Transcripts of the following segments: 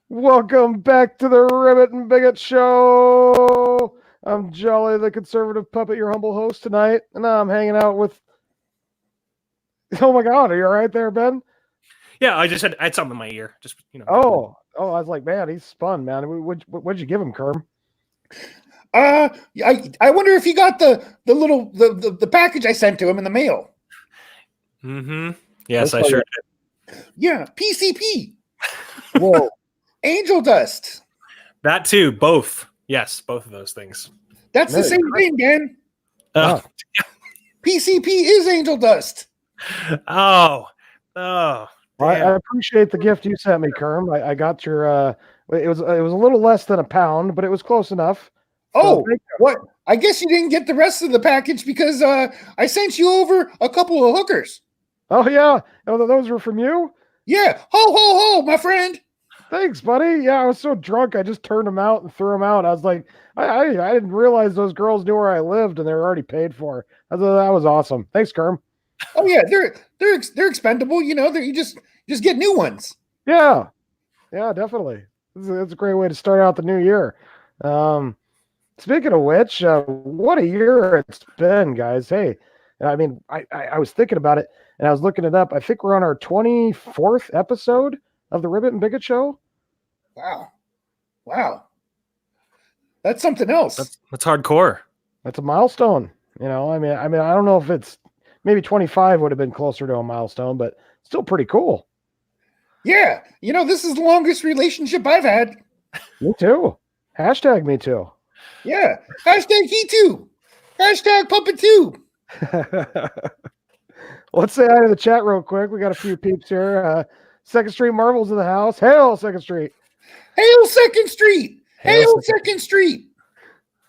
Welcome back to the Ribbet and Bigot Show. I'm Jolly, the conservative puppet, your humble host tonight, and I'm hanging out with. Oh my God, are you all right there, Ben? Yeah, I had something in my ear. Just Oh, I was like, man, he's spun, man. What'd you give him, Kerm? I wonder if he got the little the package I sent to him in the mail. Mm-hmm. Yes, I sure did. Yeah, PCP. Whoa. Angel dust. That too, both. Yes, both of those things. That's the same thing, Dan. PCP is angel dust. Oh. I appreciate the gift you sent me, Kerm. I got your. It was a little less than £1, but it was close enough. Oh, what? I guess you didn't get the rest of the package because I sent you over a couple of hookers. Oh yeah, those were from you. Yeah, ho ho ho, my friend. Thanks, buddy. Yeah, I was so drunk, I just turned them out and threw them out. I was like, I didn't realize those girls knew where I lived and they were already paid for. I thought that was awesome. Thanks, Kerm. Oh yeah, they're expendable. You know, you just get new ones. Yeah, definitely. It's a great way to start out the new year. Speaking of which, what a year it's been, guys. Hey, I mean, I was thinking about it and I was looking it up. I think we're on our 24th episode of the Ribbet and Bigot Show. Wow. That's something else. That's hardcore. That's a milestone. I mean, I don't know if it's maybe 25 would have been closer to a milestone, but still pretty cool. Yeah. This is the longest relationship I've had. Me too. Hashtag me too. Yeah. Hashtag he too. Hashtag puppet too. Let's say hi to the chat real quick. We got a few peeps here. Second Street Marvel's in the house. Hail Second Street. Hail Second Street. Hail Second Street.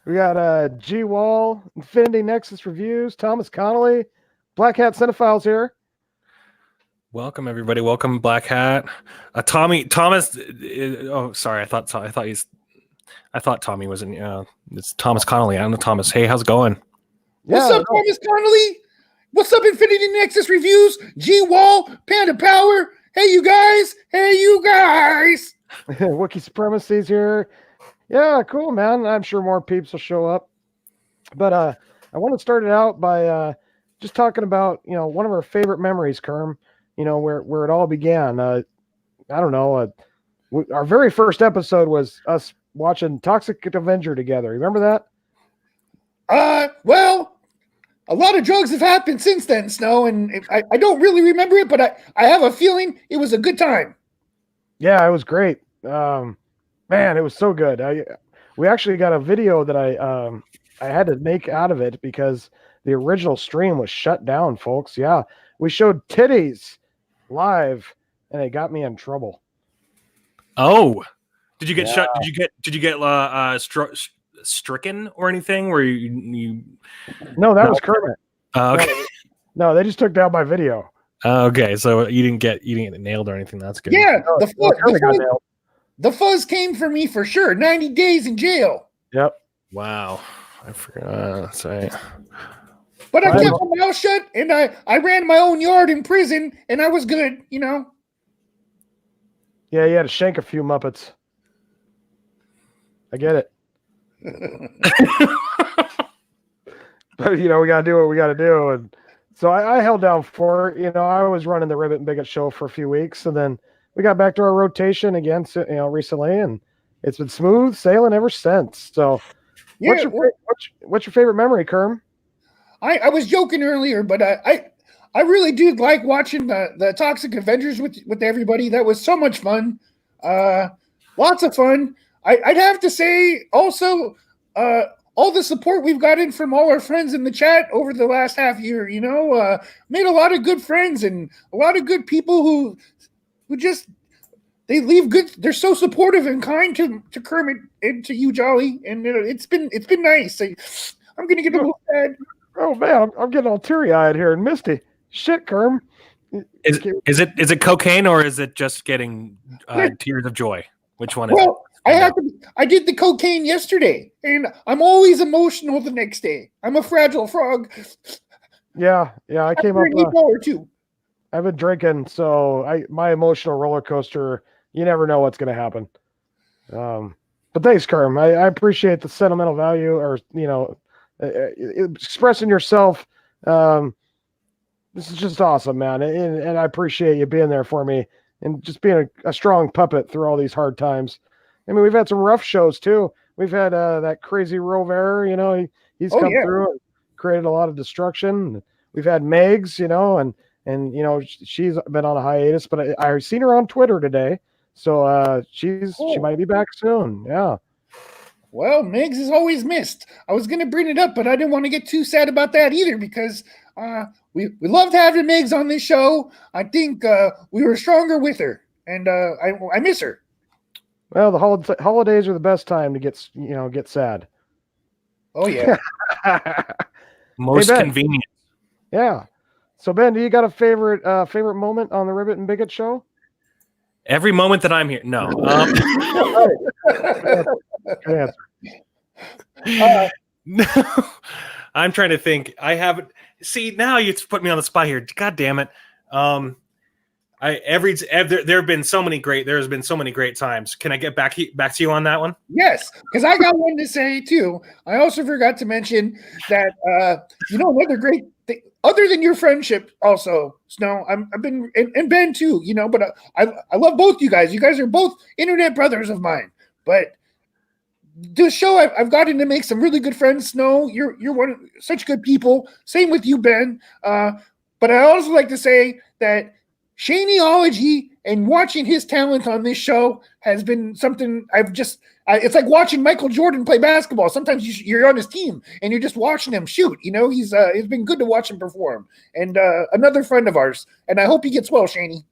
We got G Wall, Infinity Nexus Reviews, Thomas Connolly, Black Hat Cinephiles here. Welcome everybody. Welcome Black Hat. Thomas. Oh, sorry. I thought Tommy was in. It's Thomas Connolly. I don't know Thomas. Hey, how's it going? What's up, Thomas Connolly? What's up, Infinity Nexus Reviews? G Wall, Panda Power. Hey, you guys. Wookiee Supremacy's here. Yeah, cool, man. I'm sure more peeps will show up. But I want to start it out by just talking about, one of our favorite memories, Kerm, where it all began. I don't know. Our very first episode was us watching Toxic Avenger together. Remember that? Well, a lot of drugs have happened since then, Snow, and I don't really remember it, but I have a feeling it was a good time. Yeah, it was great. Man, it was so good. We actually got a video that I had to make out of it because the original stream was shut down, folks. Yeah, we showed titties live, and it got me in trouble. Oh, did you get shut? Did you get stricken or anything? Where you? No, that was Kermit. Okay. No, they just took down my video. Okay, so you didn't get nailed or anything. That's good. Yeah, the fuzz came for me for sure. 90 days in jail. Yep. Wow. I forgot. Sorry. But I kept my mouth shut, and I ran my own yard in prison, and I was good, Yeah, you had to shank a few Muppets. I get it. But, we got to do what we got to do. And so I held down for it. I was running the Ribbet and Bigot Show for a few weeks, and then we got back to our rotation again, recently, and it's been smooth sailing ever since. So, yeah, what's your favorite memory, Kerm? I was joking earlier, but I really do like watching the Toxic Avengers with everybody. That was so much fun. Lots of fun. I'd have to say also all the support we've gotten from all our friends in the chat over the last half year. Made a lot of good friends and a lot of good people who just they leave good. They're so supportive and kind to Kermit and to you, Jolly, and it's been nice. I'm gonna get a little sad. Oh man, I'm getting all teary-eyed here and misty. Shit, Kerm. Is it cocaine or is it just getting tears of joy? Which one is it? I did the cocaine yesterday, and I'm always emotional the next day. I'm a fragile frog. Yeah, I came up. Or two. I've been drinking, so my emotional roller coaster. You never know what's going to happen. But thanks, Kerm. I appreciate the sentimental value, or expressing yourself. This is just awesome, man, and I appreciate you being there for me and just being a strong puppet through all these hard times. I mean, we've had some rough shows too. We've had that crazy Rover, he's come through and created a lot of destruction. We've had Megs, and she's been on a hiatus, but I've seen her on Twitter today, so she might be back soon. Yeah. Well, Megs is always missed. I was going to bring it up, but I didn't want to get too sad about that either because we loved having Megs on this show. I think we were stronger with her, and I miss her. Well, the holidays are the best time to get sad. Oh yeah, most convenient. Yeah. So Ben, do you got a favorite moment on the Ribbet and Bigot show? Every moment that I'm here. No. Good answer. No. I'm trying to think. I haven't. See, now you put me on the spot here. God damn it. There have been so many great times. Can I get back to you on that one? Yes, because I got one to say too. I also forgot to mention that another great thing, other than your friendship, also Snow. I've been and Ben too, but I love both you guys. You guys are both internet brothers of mine. But this show, I've gotten to make some really good friends. Snow, you're such good people. Same with you, Ben. But I also like to say that Shaneology and watching his talent on this show has been something it's like watching Michael Jordan play basketball. Sometimes you're on his team and you're just watching him shoot. It's been good to watch him perform. And another friend of ours. And I hope he gets well, Shaney.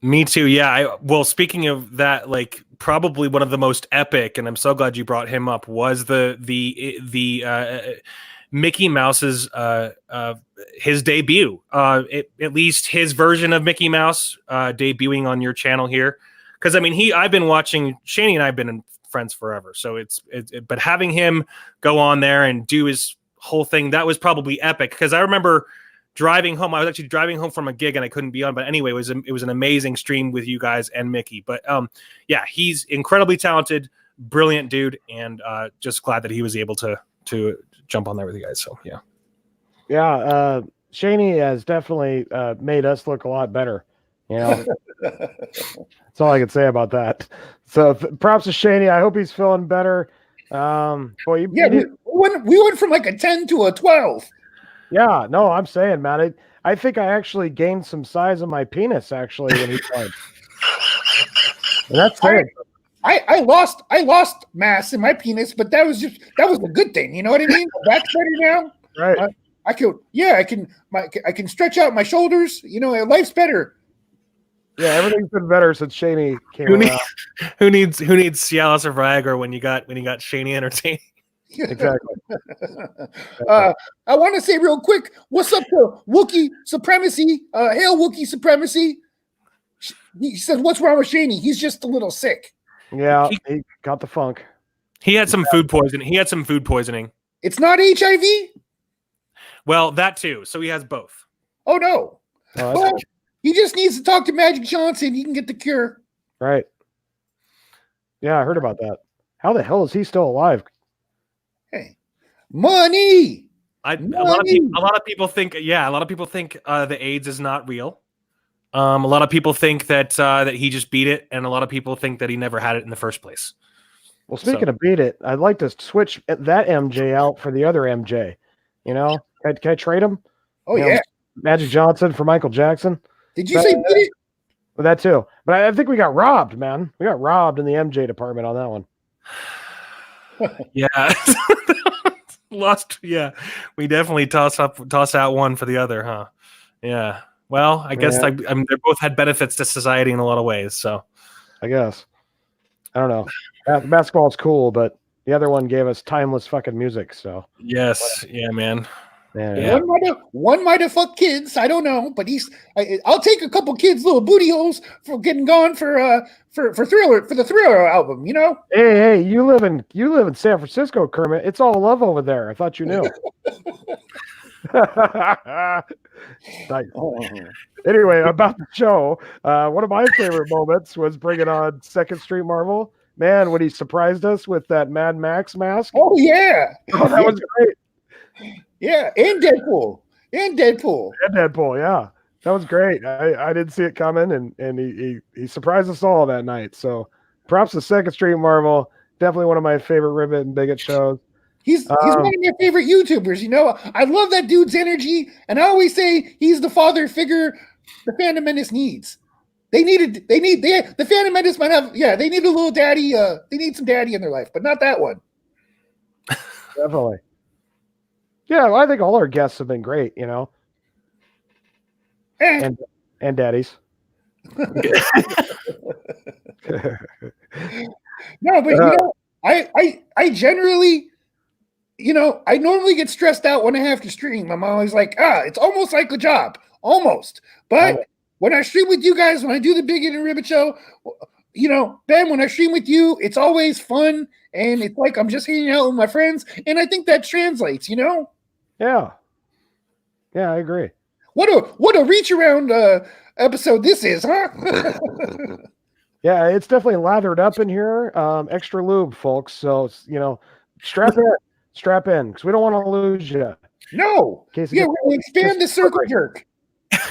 Me too. Yeah. Well, speaking of that, like probably one of the most epic, and I'm so glad you brought him up, was the Mickey Mouse's his debut. At least his version of Mickey Mouse debuting on your channel here. Because I mean, I've been watching Shaney and I've been friends forever. So but having him go on there and do his whole thing, that was probably epic. Because I remember driving home. I was actually driving home from a gig and I couldn't be on. But anyway, it was an amazing stream with you guys and Mickey. But yeah, he's incredibly talented, brilliant dude, and just glad that he was able to jump on there with you guys. So yeah. Yeah, Shaney has definitely made us look a lot better. That's all I can say about that. So props to Shaney. I hope he's feeling better. We went from like a 10 to a 12. Yeah, no, I'm saying, man, I think I actually gained some size on my penis actually when he played. And that's it. I lost mass in my penis, but that was a good thing. You know what I mean? That's better now. Right. I can stretch out my shoulders. Life's better. Yeah, everything's been better since Shaney came around. Who needs Cialis or Viagra when you got Shaney entertaining? Exactly. I want to say real quick, what's up to Wookiee Supremacy? Hail Wookiee Supremacy. He says, what's wrong with Shaney? He's just a little sick. Yeah, he got the funk. He had some food poisoning. It's not HIV? Well, that too. So he has both. Oh, no. Well, he just needs to talk to Magic Johnson. He can get the cure. Right. Yeah, I heard about that. How the hell is he still alive? Hey, money. A lot of people think the AIDS is not real. A lot of people think that he just beat it, and a lot of people think that he never had it in the first place. Well, speaking of beat it, I'd like to switch that MJ out for the other MJ. Can I trade him? Oh, yeah. Magic Johnson for Michael Jackson. Did you say beat it? Well, that too. But I think we got robbed, man. We got robbed in the MJ department on that one. Yeah. Lost. Yeah. We definitely toss out one for the other, huh? Yeah. Well, I guess they both had benefits to society in a lot of ways. So I guess. I don't know. Basketball's cool, but the other one gave us timeless fucking music. So yes. Yeah, man. Yeah. One might have fucked kids. I don't know, but I'll take a couple kids' little booty holes for getting gone for the Thriller album. Hey, you live in San Francisco, Kermit. It's all love over there. I thought you knew. Nice. Oh. Anyway, about the show, one of my favorite moments was bringing on Second Street Marvel. Man, when he surprised us with that Mad Max mask. Oh yeah. Oh, that was great. Yeah, and Deadpool. And Deadpool. And Deadpool, yeah. That was great. I didn't see it coming, and he surprised us all that night. So props to Second Street Marvel. Definitely one of my favorite Ribbet and Bigot shows. He's one of my favorite YouTubers. You know, I love that dude's energy, and I always say he's the father figure the Phantom Menace needs. The Phantom Menace might have, they need a little daddy. They need some daddy in their life, but not that one. Definitely. Yeah, well, I think all our guests have been great, you know. And daddies. No, but you know, I generally, you know, I normally get stressed out when I have to stream. I'm always like, it's almost like a job, almost. But when I stream with you guys, when I do the Bigot and Ribbet show, you know, Ben, when I stream with you, it's always fun, and it's like I'm just hanging out with my friends, and I think that translates, you know. Yeah, I agree. What a reach around episode this is, huh? Yeah, it's definitely lathered up in here. Extra lube, folks. So you know, strap in, because we don't want to lose you. No. Yeah, we're gonna expand the circle jerk.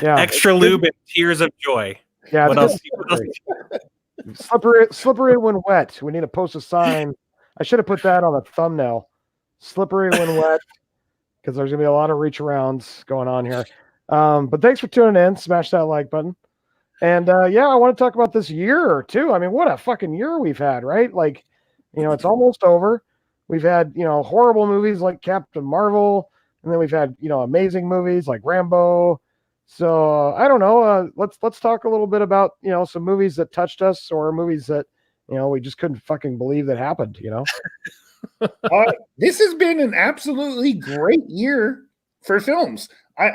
Yeah, extra lube and tears of joy. Yeah, what else? Slippery when wet. We need to post a sign. I should have put that on the thumbnail. Slippery when wet, because there's gonna be a lot of reach arounds going on here. But thanks for tuning in. Smash that like button. And I want to talk about this year too. I mean, what a fucking year we've had, right? Like, you know, it's almost over. We've had, you know, horrible movies like Captain Marvel, and then we've had, you know, amazing movies like Rambo. So I don't know. Let's talk a little bit about, you know, some movies that touched us, or movies that, you know, we just couldn't fucking believe that happened. You know, this has been an absolutely great year for films.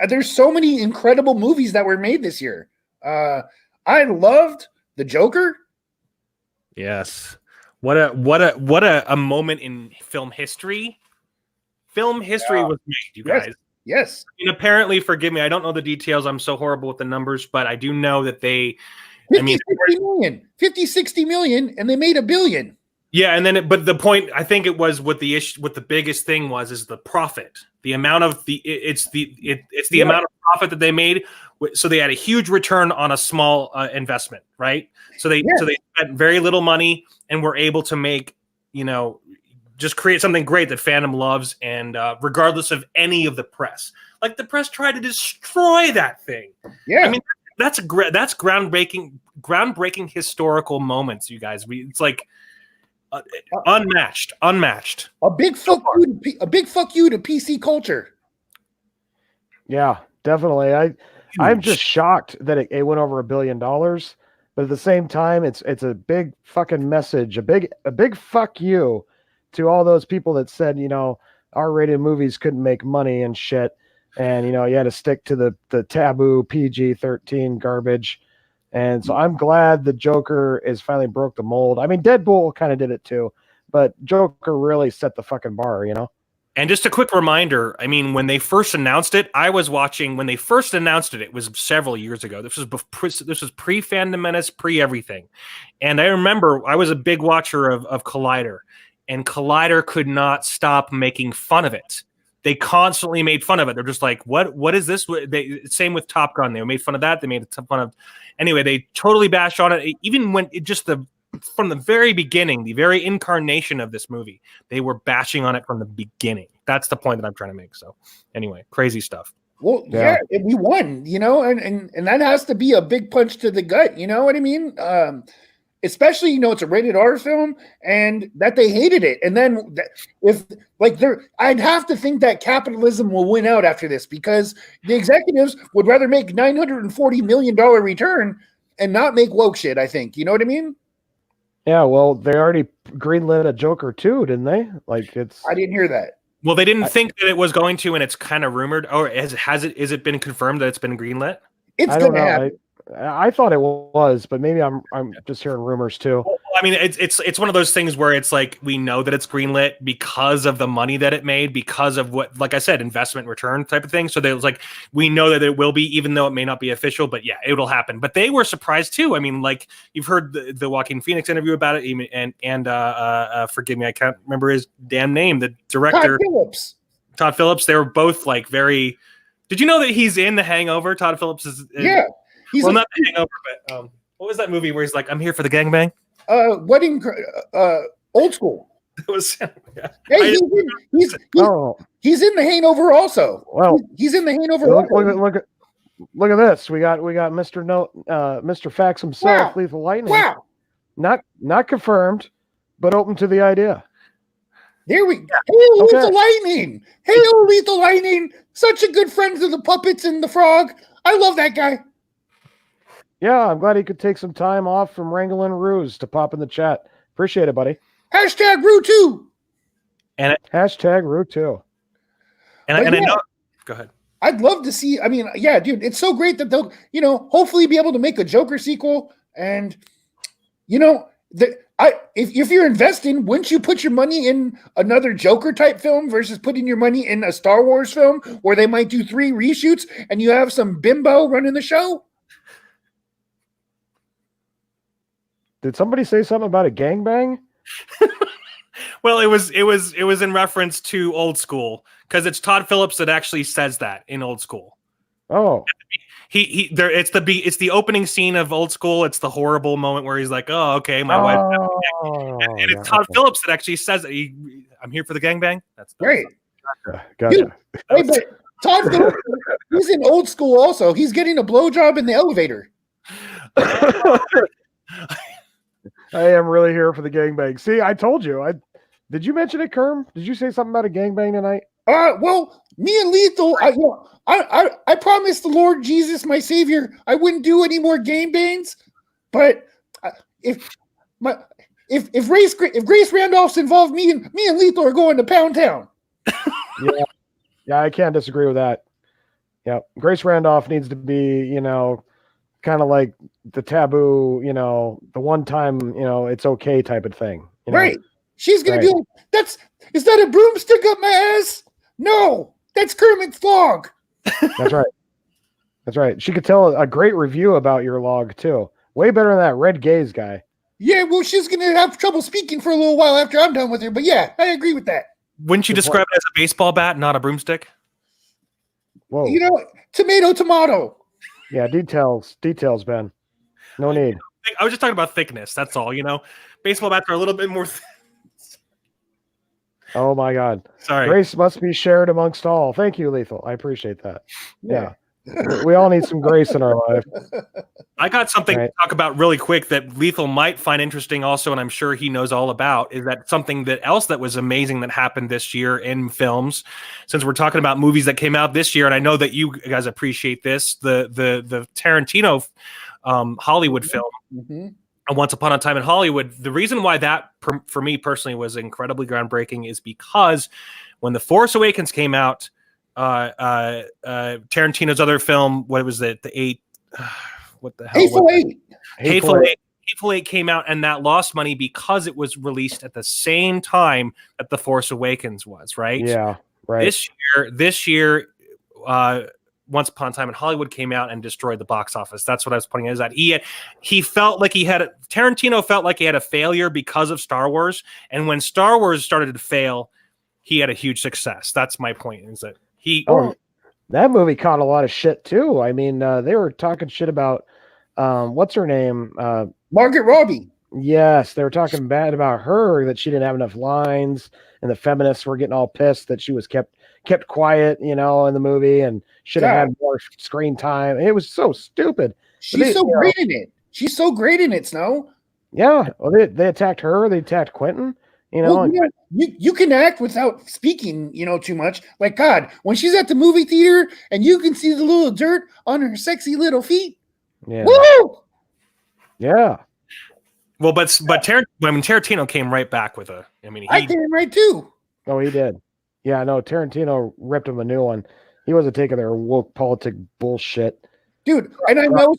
There's so many incredible movies that were made this year. I loved The Joker. Yes. What a moment in film history. Film history was made, you guys. Yes. And apparently, forgive me, I don't know the details. I'm so horrible with the numbers, but I do know that they 60 million, and they made $1 billion. Yeah, and then but the point, I think it was what the biggest thing is the profit. The amount of it's the amount of profit that they made. So they had a huge return on a small investment, right? So they spent very little money and were able to make, you know, just create something great that fandom loves, and regardless of any of the press. Like, the press tried to destroy that thing. Yeah, I mean, that's groundbreaking historical moments, you guys. It's like unmatched. A big fuck you to PC culture. Yeah, definitely. I'm just shocked that it went over $1 billion, but at the same time, it's a big fucking message, a big fuck you to all those people that said, you know, R-rated movies couldn't make money and shit, and you know, you had to stick to the taboo PG-13 garbage. And so I'm glad the Joker is finally broke the mold. I mean, Deadpool kind of did it too, but Joker really set the fucking bar, you know? And just a quick reminder, I mean, when they first announced it, I was watching when they first announced it. It was several years ago. This was pre-Phantom Menace, pre-everything. And I remember I was a big watcher of Collider, and Collider could not stop making fun of it. They constantly made fun of it. They're just like, what is this? Same with Top Gun. They made fun of that. They made fun of. Anyway, they totally bashed on it. Even when from the very beginning, the very incarnation of this movie, they were bashing on it from the beginning. That's the point that I'm trying to make. So anyway, crazy stuff. Well, yeah, we won, you know, and that has to be a big punch to the gut. You know what I mean? Especially, you know, it's a rated R film, and that they hated it. And then I'd have to think that capitalism will win out after this, because the executives would rather make $940 million return and not make woke shit, I think. You know what I mean? Yeah, well, they already greenlit a Joker too, didn't they? Like, I didn't hear that. Well, they didn't think that it was going to, and it's kind of rumored. Or is it been confirmed that it's been greenlit? It's going to happen. I thought it was, but maybe I'm just hearing rumors too. I mean, it's one of those things where it's like we know that it's greenlit because of the money that it made, because of what, like I said, investment return type of thing. So there's like we know that it will be, even though it may not be official. But yeah, it'll happen. But they were surprised too. I mean, like you've heard the Joaquin Phoenix interview about it, and forgive me, I can't remember his damn name. The director, Todd Phillips. They were both like very. Did you know that he's in The Hangover? Todd Phillips is yeah. He's not The Hangover, but what was that movie where he's like, "I'm here for the gangbang"? Old School. It was. Yeah. Hey, he's in The Hangover also. Well, he's in The Hangover. Look at this. We got Mr. Fax himself, Lethal Lightning. Wow. Not confirmed, but open to the idea. There we go. Hey, Lethal Lightning. Hey, Lethal Lightning. Such a good friend to the puppets and the frog. I love that guy. Yeah, I'm glad he could take some time off from wrangling Ruse to pop in the chat. Appreciate it, buddy. Hashtag Rue2. Hashtag Rue2. And I know. Go ahead. I'd love to see. I mean, yeah, dude, it's so great that they'll, hopefully be able to make a Joker sequel. And, if you're investing, wouldn't you put your money in another Joker type film versus putting your money in a Star Wars film where they might do 3 reshoots and you have some bimbo running the show? Did somebody say something about a gangbang? Well, it was in reference to Old School, because it's Todd Phillips that actually says that in Old School. Oh, it's the opening scene of Old School. It's the horrible moment where he's like, "Oh, okay, my wife," and it's Todd Phillips that actually says that I'm here for the gangbang. That's great. Gotcha. Dude, hey, but Todd Phillips, he's in Old School also. He's getting a blowjob in the elevator. I am really here for the gangbang. See, I told you. Did you mention it, Kerm? Did you say something about a gangbang tonight? Well, me and Lethal, I promised the Lord Jesus, my Savior, I wouldn't do any more gangbangs. But if Grace Randolph's involved, me and Lethal are going to Pound Town. Yeah, I can't disagree with that. Yeah, Grace Randolph needs to be, kind of like the taboo, the one time, it's okay type of thing. Right. She's going to be like, is that a broomstick up my ass? No, that's Kermit's log. That's right. That's right. She could tell a great review about your log too. Way better than that Red Gaze guy. Yeah, well, she's going to have trouble speaking for a little while after I'm done with her. But yeah, I agree with that. Wouldn't you describe it as a baseball bat, not a broomstick? Whoa. Tomato. Yeah, details, Ben. No need. I was just talking about thickness. That's all. Baseball bats are a little bit more. Oh my God! Sorry. Grace must be shared amongst all. Thank you, Lethal. I appreciate that. Yeah. We all need some grace in our life. I got something to talk about really quick that Lethal might find interesting also, and I'm sure he knows all about, is that something else that was amazing that happened this year in films, since we're talking about movies that came out this year, and I know that you guys appreciate this, the Tarantino Hollywood film, Once Upon a Time in Hollywood. The reason why that, for me personally, was incredibly groundbreaking is because when The Force Awakens came out, Tarantino's other film, what was it? The 8, what the hell? Hateful Eight came out, and that lost money because it was released at the same time that The Force Awakens was, right? Yeah, right. This year, Once Upon a Time in Hollywood came out and destroyed the box office. That's what I was pointing out, is that he felt like Tarantino felt like he had a failure because of Star Wars, and when Star Wars started to fail, he had a huge success. That's my point, is that that movie caught a lot of shit too. I mean, they were talking shit about what's her name? Margaret Robbie. Yes, they were talking bad about her, that she didn't have enough lines, and the feminists were getting all pissed that she was kept quiet, in the movie, and should have had more screen time. It was so stupid. She's so great in it. She's so great in it, Snow. Yeah, well, they attacked her. They attacked Quentin. You can act without speaking, too much. Like, God, when she's at the movie theater and you can see the little dirt on her sexy little feet. Yeah. Woo! Yeah. Well, but Tarantino came right back with I came right too. Oh, he did. Yeah, no, Tarantino ripped him a new one. He wasn't taking their woke politic bullshit. Dude, and I know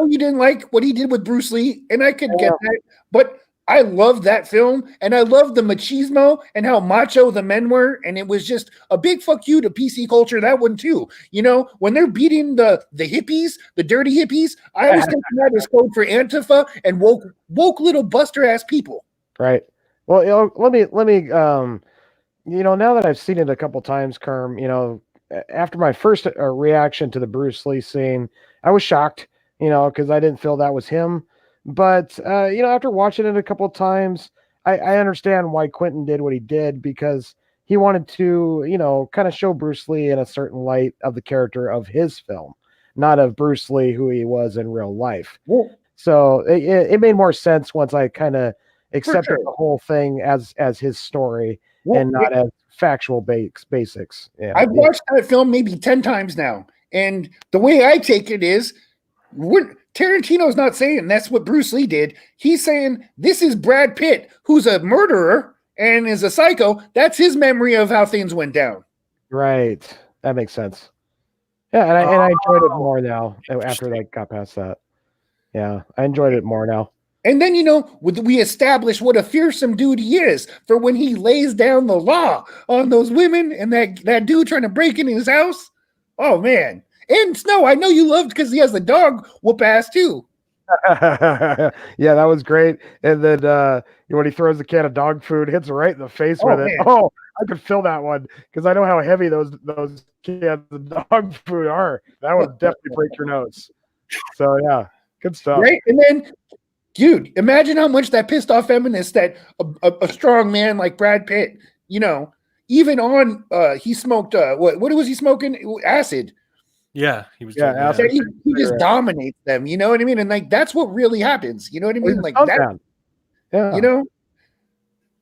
you didn't like what he did with Bruce Lee, and I could get that, but I loved that film, and I loved the machismo and how macho the men were, and it was just a big fuck you to PC culture. That one too. You know, when they're beating the hippies, the dirty hippies, I always think that is code for Antifa and woke little buster ass people. Right. Well, let me now that I've seen it a couple times, Kerm, after my first reaction to the Bruce Lee scene, I was shocked, because I didn't feel that was him. But after watching it a couple times, I understand why Quentin did what he did, because he wanted to, kind of show Bruce Lee in a certain light of the character of his film, not of Bruce Lee who he was in real life. Well, So it made more sense once I kind of accepted sure. the whole thing as his story Well, and not as factual basics. Yeah, I've watched that film maybe 10 times now. And the way I take it is, Tarantino's not saying that's what Bruce Lee did. He's saying this is Brad Pitt, who's a murderer and is a psycho. That's his memory of how things went down. right. That makes sense. Yeah, and I enjoyed it more now after I got past that. Yeah, I enjoyed it more now. And then, we establish what a fearsome dude he is for when he lays down the law on those women and that dude trying to break in his house. Oh, man. And Snow, I know you loved because he has the dog whoop ass too. Yeah, that was great. And then when he throws the can of dog food, hits her right in the face with it. Man. Oh, I could feel that one because I know how heavy those cans of dog food are. That would definitely break your nose. So yeah, good stuff. Right? And then, dude, imagine how much that pissed off feminists that a strong man like Brad Pitt, even on he smoked what was he smoking? Acid. Yeah, he was. Yeah, acid. He just dominates them. You know what I mean? And like that's what really happens. You know what I mean? Like that. Yeah.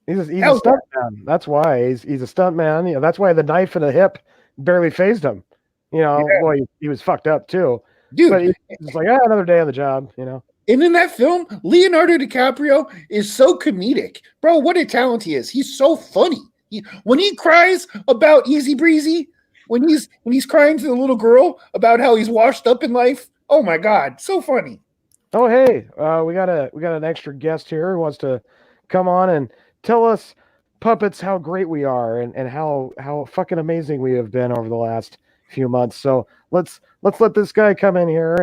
He's a stunt man. That's why he's a stunt man. That's why the knife in the hip barely phased him. Well, he was fucked up too, dude. But he's like, another day on the job. And in that film, Leonardo DiCaprio is so comedic, bro. What a talent he is! He's so funny. When he cries about Easy Breezy, when he's crying to the little girl about how he's washed up in life. Oh my God, so funny. Oh hey, we got an extra guest here who wants to come on and tell us puppets how great we are and how fucking amazing we have been over the last few months. So let's let this guy come in here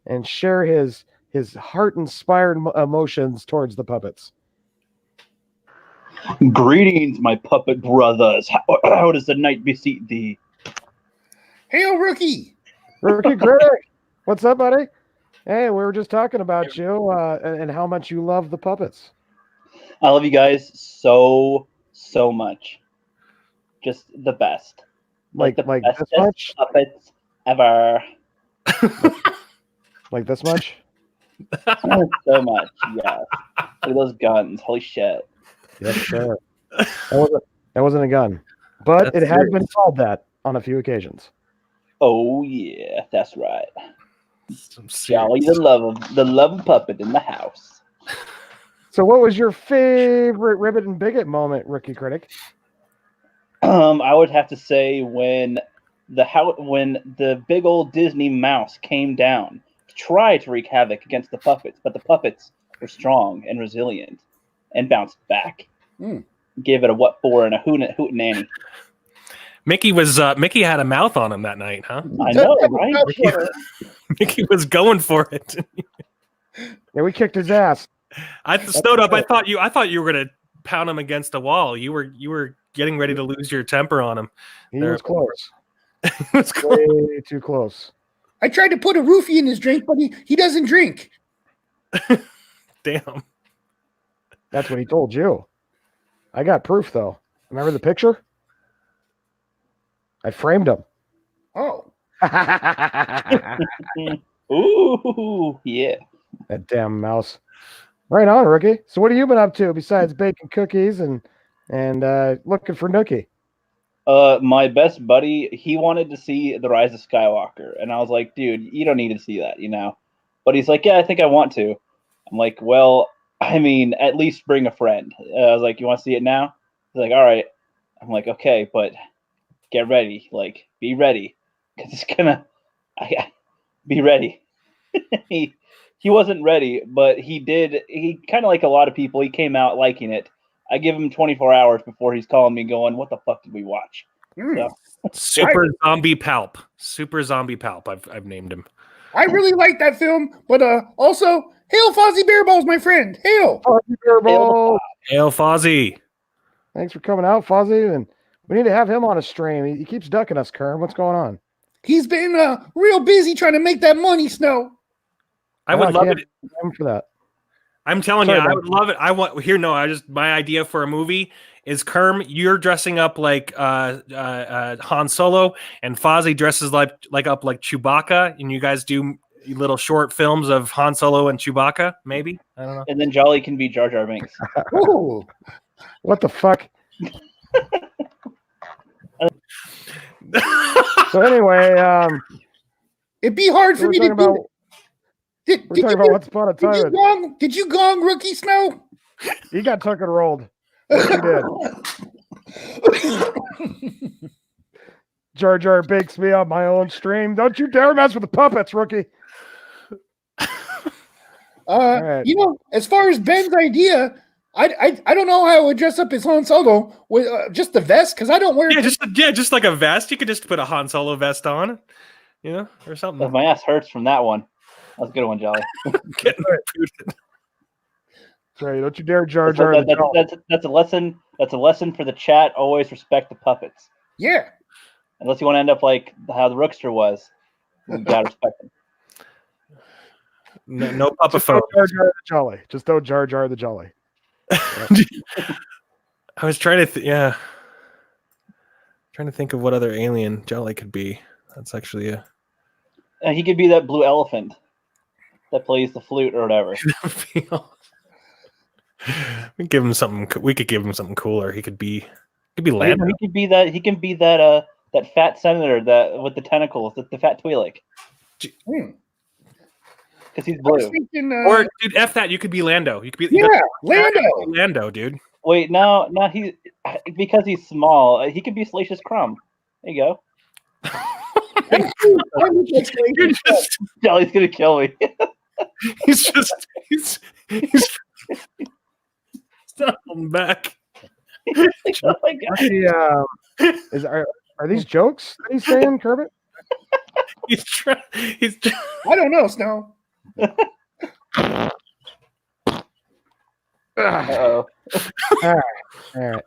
and share his heart-inspired emotions towards the puppets. Greetings, my puppet brothers. How does the night beseet thee? Hail, Rookie Critic. What's up, buddy? Hey, we were just talking about you and how much you love the puppets. I love you guys so much. Just the best. Like the this much? Puppets ever. Like this much? So much, yes. Look at those guns. Holy shit. Yes, sir. That wasn't a gun. But it has been called that on a few occasions. Oh yeah, that's right. Jolly the love of puppet in the house. So what was your favorite Ribbet and Bigot moment, Rookie Critic? I would have to say when the big old Disney mouse came down to try to wreak havoc against the puppets, but the puppets were strong and resilient and bounced back. Gave it a what for and a hoot nanny. Mickey had a mouth on him that night, huh? I know, right? Mickey was going for it. Yeah, we kicked his ass. Snowed up. I thought you were gonna pound him against a wall. You were getting ready to lose your temper on him. He was close. He was close. Way too close. I tried to put a roofie in his drink, but he doesn't drink. Damn. That's what he told you. I got proof though. Remember the picture? I framed him. Oh. Ooh, yeah. That damn mouse. Right on, Rookie. So what have you been up to besides baking cookies and looking for Nookie? My best buddy, he wanted to see The Rise of Skywalker, and I was like, dude, you don't need to see that, But he's like, yeah, I think I want to. I'm like, well, I mean, at least bring a friend. I was like, you want to see it now? He's like, all right. I'm like, okay, but get ready. Like, be ready. Because it's gonna... be ready. he he wasn't ready, but he did. He kind of like a lot of people. He came out liking it. I give him 24 hours before he's calling me, going, "What the fuck did we watch?" So, Super Zombie Palp. Super Zombie Palp. I've named him. I really like that film, but also, hail Fozzie Bearballs, my friend. Hail. Fozzie Bearball. Hail Fozzie. Thanks for coming out, Fozzie. And we need to have him on a stream. He keeps ducking us, Kerm. What's going on? He's been real busy trying to make that money, Snow. I would love it. For that. I'm telling you, I would love it. My idea for a movie is Kerm, you're dressing up like Han Solo, and Fozzie dresses like Chewbacca, and you guys do little short films of Han Solo and Chewbacca, maybe? I don't know. And then Jolly can be Jar Jar Binks. Ooh. What the fuck? So anyway, it'd be hard for me to do. We're talking about Once Upon a Time. Did you gong Rookie Snow? He got tuck and rolled. Yes, he did. Jar Jar bakes me on my own stream. Don't you dare mess with the puppets, Rookie. Right. You know, as far as Ben's idea, I don't know how I would dress up as Han Solo with just the vest, because I don't wear. Just like a vest. You could just put a Han Solo vest on, or something. My ass hurts from that one. That's a good one, Jolly. Sorry, don't you dare Jar Jar. That's a lesson. That's a lesson for the chat. Always respect the puppets. Yeah. Unless you want to end up like how the Rookster was, you gotta respect them. No puppet phone. Jar Jar the Jolly. Just don't Jar Jar the Jolly. I was trying to, trying to think of what other alien Jolly could be. That's actually he could be that blue elephant that plays the flute or whatever. We give him something. We could give him something cooler. He could be Lando. He could be that. He can be that. That fat senator that with the tentacles, the fat Twi'lek. Because he's blue. Or dude, F that. You could be Lando. You could be Lando. Lando, dude. Wait, no, he because he's small. He could be Salacious Crumb. There you go. Jolly's gonna kill me. he's stop him back. Oh my God. Are these jokes that he's saying, Kermit? I don't know, Snow. Uh-oh. All right.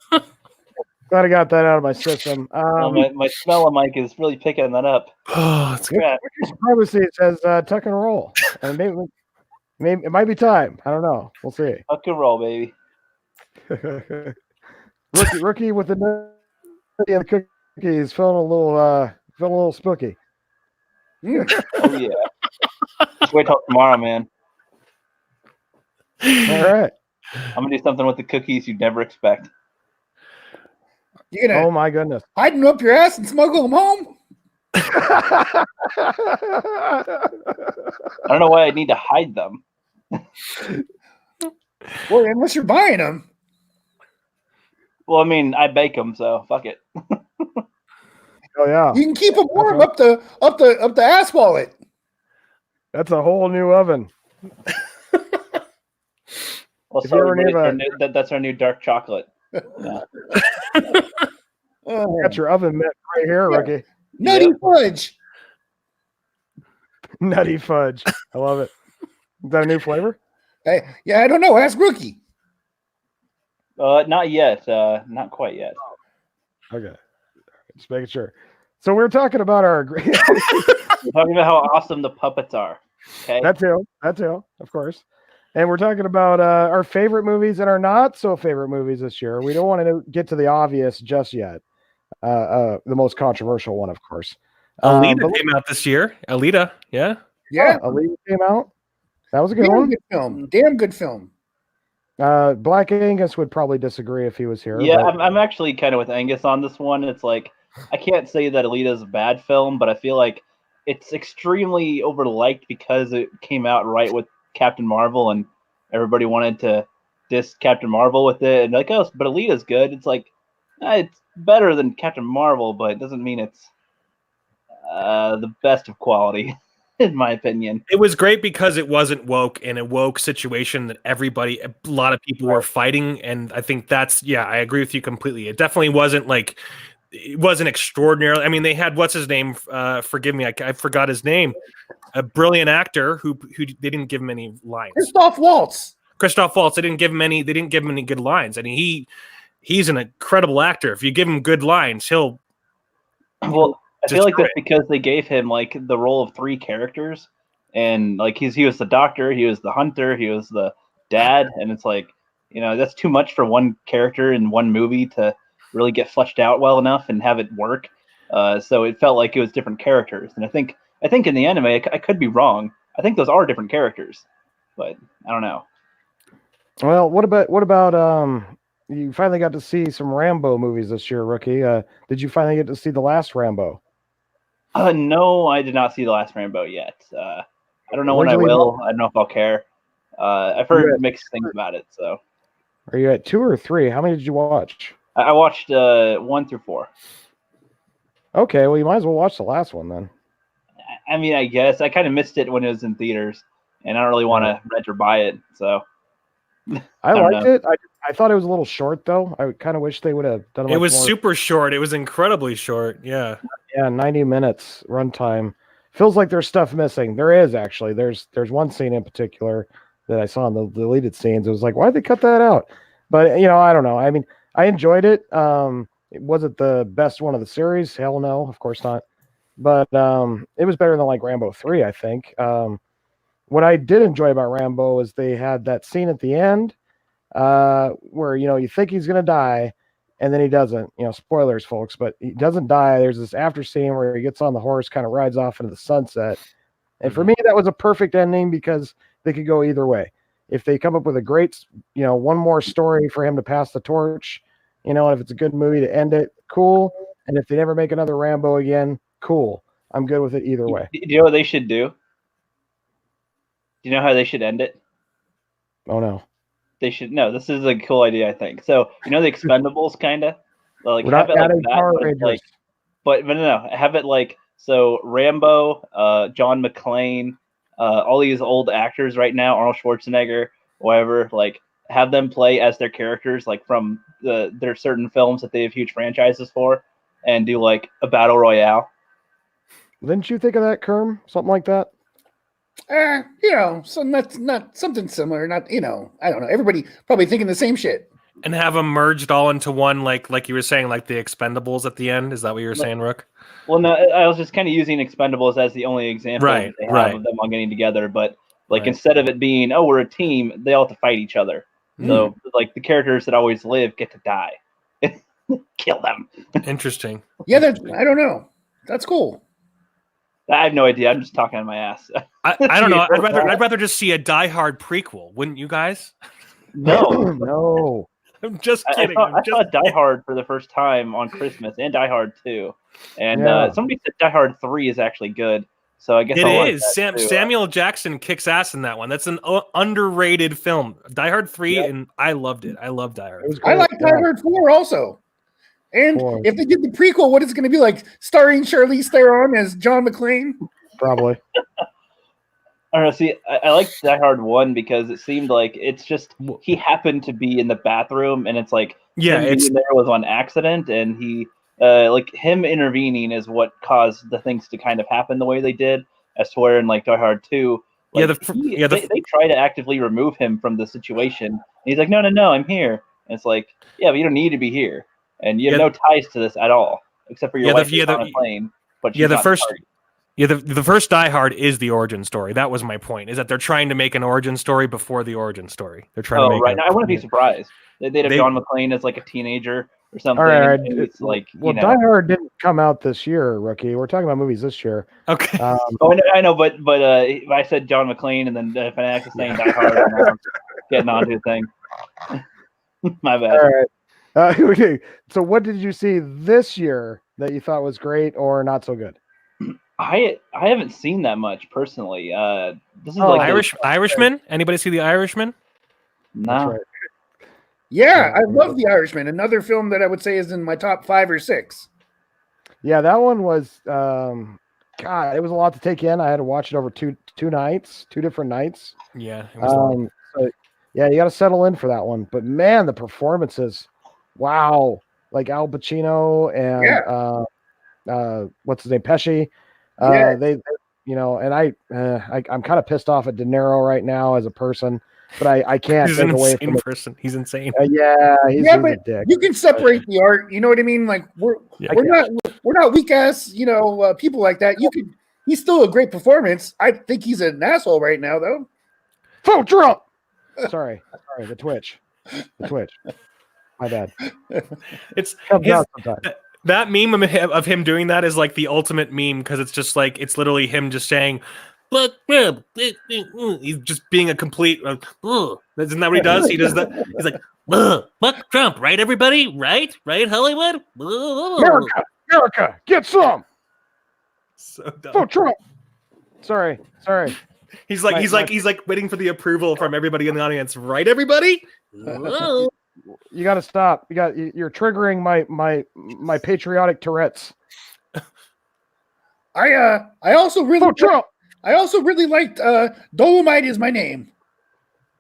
Glad I got that out of my system. My smell mic is really picking that up. Oh, it's good. Privacy, it says tuck and roll. And maybe it might be time. I don't know. We'll see. Tuck and roll, baby. Rookie with the cookies feeling a little spooky. Oh yeah. Wait till tomorrow, man. All right. I'm gonna do something with the cookies you'd never expect. You're gonna oh my goodness. Hide them up your ass and smuggle them home? I don't know why I need to hide them. Well, unless you're buying them. Well, I mean, I bake them, so fuck it. Oh yeah. You can keep them warm up the ass wallet. That's a whole new oven. Well, that's our new dark chocolate. Yeah. Got your oven mitt right here, Rookie. Nutty fudge. Nutty fudge. I love it. Is that a new flavor? Hey, yeah, I don't know. Ask Rookie. Not yet. Not quite yet. Okay. Just making sure. So we're talking about our We're talking about how awesome the puppets are. Okay. That too, of course. And we're talking about our favorite movies and our not so favorite movies this year. We don't want to get to the obvious just yet. The most controversial one, of course. Alita came out this year. Alita, yeah. Yeah. Alita came out. That was a good Damn one. good film. Damn good film. Black Angus would probably disagree if he was here. Yeah, but... I'm actually kind of with Angus on this one. It's like, I can't say that Alita is a bad film, but I feel like it's extremely overliked because it came out right with Captain Marvel, and everybody wanted to diss Captain Marvel with it. And like, oh, but Alita's good. It's like, it's better than Captain Marvel, but it doesn't mean it's the best of quality. in my opinion. It was great because it wasn't woke in a woke situation that a lot of people were fighting. And I think I agree with you completely. It definitely wasn't like, it wasn't extraordinary. I mean, they had, what's his name? Forgive me. I forgot his name. A brilliant actor who they didn't give him any lines. Christoph Waltz. They didn't give him any good lines. I mean, he's an incredible actor. If you give him good lines, he'll Well, I feel like destroy that's because they gave him like the role of 3 characters, and like he was the doctor, he was the hunter, he was the dad, and it's like, that's too much for one character in one movie to really get fleshed out well enough and have it work. So it felt like it was different characters, and I think in the anime, I could be wrong. I think those are different characters, but I don't know. Well, what about you finally got to see some Rambo movies this year, Rookie? Did you finally get to see the last Rambo? No, I did not see the last Rambo yet. I don't know when I Where'd you leave will. I don't know if I'll care. I've heard mixed things about it. So, are you at 2 or 3? How many did you watch? I watched 1 through 4. Okay, well, you might as well watch the last one then. I mean, I guess I kind of missed it when it was in theaters, and I don't really want to rent or buy it. So, I liked it. I thought it was a little short, though. I kind of wish they would have done it was more. super short. It was incredibly short. Yeah. Yeah, 90 minutes runtime. Feels like there's stuff missing. There is actually. There's one scene in particular that I saw in the deleted scenes. It was like, why'd they cut that out? But I don't know. I mean, I enjoyed it. Was it the best one of the series? Hell no, of course not. But it was better than like Rambo 3, I think. What I did enjoy about Rambo is they had that scene at the end where you think he's gonna die, and then he doesn't. Spoilers, folks, but he doesn't die. There's this after scene where he gets on the horse, kind of rides off into the sunset, and for me, that was a perfect ending because they could go either way. If they come up with a great, one more story for him to pass the torch, and if it's a good movie to end it, cool. And if they never make another Rambo again, cool. I'm good with it either way. Do you know what they should do? Do you know how they should end it? Oh no. They should this is a cool idea, I think. So the Expendables kind of like We're have not it like adding Power that, Rangers. but no, have it like so Rambo, John McClane, all these old actors right now, Arnold Schwarzenegger, whatever, like have them play as their characters, like from their certain films that they have huge franchises for, and do like a battle royale. Didn't you think of that, Kerm? Something like that? So that's not something similar. Not, I don't know. Everybody probably thinking the same shit. And have them merged all into one, like you were saying, like the Expendables at the end. Is that what you were saying, Rook? Well, no, I was just kind of using Expendables as the only example Right, that they have right. of them all getting together. But like Right. instead of it being, oh, we're a team, they all have to fight each other. So like the characters that always live get to die. Kill them. Interesting. Yeah, I don't know. That's cool. I have no idea. I'm just talking on my ass. I don't know. I'd rather just see a Die Hard prequel, wouldn't you guys? No. No. I'm just I kidding. saw Die Hard for the first time on Christmas and Die Hard 2. And Yeah. somebody said Die Hard 3 is actually good. So I guess It I'll watch is. that too. Samuel Jackson kicks ass in that one. That's an underrated film. Die Hard 3, Yep. and I loved it. I love Die Hard. It was 3. I great. like Die Hard 4 also. And 4. if they did the prequel, what is it going to be like? Starring Charlize Theron as John McClane? Probably. I don't know. See, I like Die Hard 1 because it seemed like it's just he happened to be in the bathroom, and it's like Yeah, him being there was on accident, and he like him intervening is what caused the things to kind of happen the way they did. As to where in like Die Hard 2, like, they try to actively remove him from the situation. And he's like, no, I'm here. And it's like, yeah, but you don't need to be here, and you have no ties to this at all, except for your wife who's on a plane. But she's the not first. party. Yeah, the first Die Hard is the origin story. That was my point. Is that they're trying to make an origin story before the origin story. They're trying to make. Right now, I wouldn't be surprised. They'd have John McClane as like a teenager or something. All right. It's like, Die Hard didn't come out this year, Rookie. We're talking about movies this year. Okay. I know, but if I said John McClane and then if I actually saying Die Hard, I'm getting onto a thing. My bad. All right. Okay. So, what did you see this year that you thought was great or not so good? I haven't seen that much personally. This is Irishman. Anybody see The Irishman? No. That's right. Yeah, I love The Irishman. Another film that I would say is in my top 5 or 6. Yeah, that one was God, it was a lot to take in. I had to watch it over two different nights. Yeah, it was long. So yeah, you got to settle in for that one. But man, the performances, wow! Like Al Pacino and what's his name, Pesci. Yeah. They and I'm kind of pissed off at De Niro right now as a person, but I can't He's an take away from insane it. person. He's insane. Yeah, he's but a dick. you can separate the art. You know what I mean? Like we're not weak ass, people like that. He's still a great performance. I think he's an asshole right now, though. Vote Trump. Sorry, the Twitch. My bad. It's Comes out sometimes. that meme of him doing that is like the ultimate meme because it's just like it's literally him just saying, "But he's just being a complete." Isn't that what he does? He does that. He's like, "Fuck Trump, right? Everybody, right? Hollywood, America, get some. So dumb. Vote Trump. Sorry. He's like waiting for the approval from everybody in the audience, right? Everybody. You got to stop. You're triggering my patriotic Tourette's. I also really Vote Trump. I also really liked Dolomite Is My Name.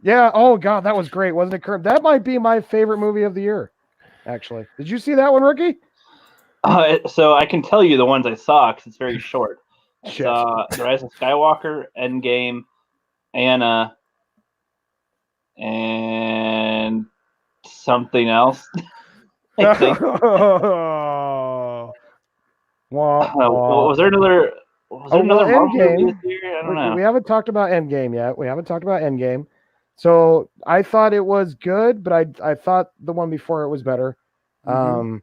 Yeah. Oh God, that was great, wasn't it, Kurt? That might be my favorite movie of the year. Actually, did you see that one, Rookie? So I can tell you the ones I saw because it's very short. Shit. The Rise of Skywalker, Endgame, Anna, and something else. I think. Was there another? Was there another Marvel movie this year? I don't know. We haven't talked about Endgame yet. So I thought it was good, but I thought the one before it was better. Mm-hmm.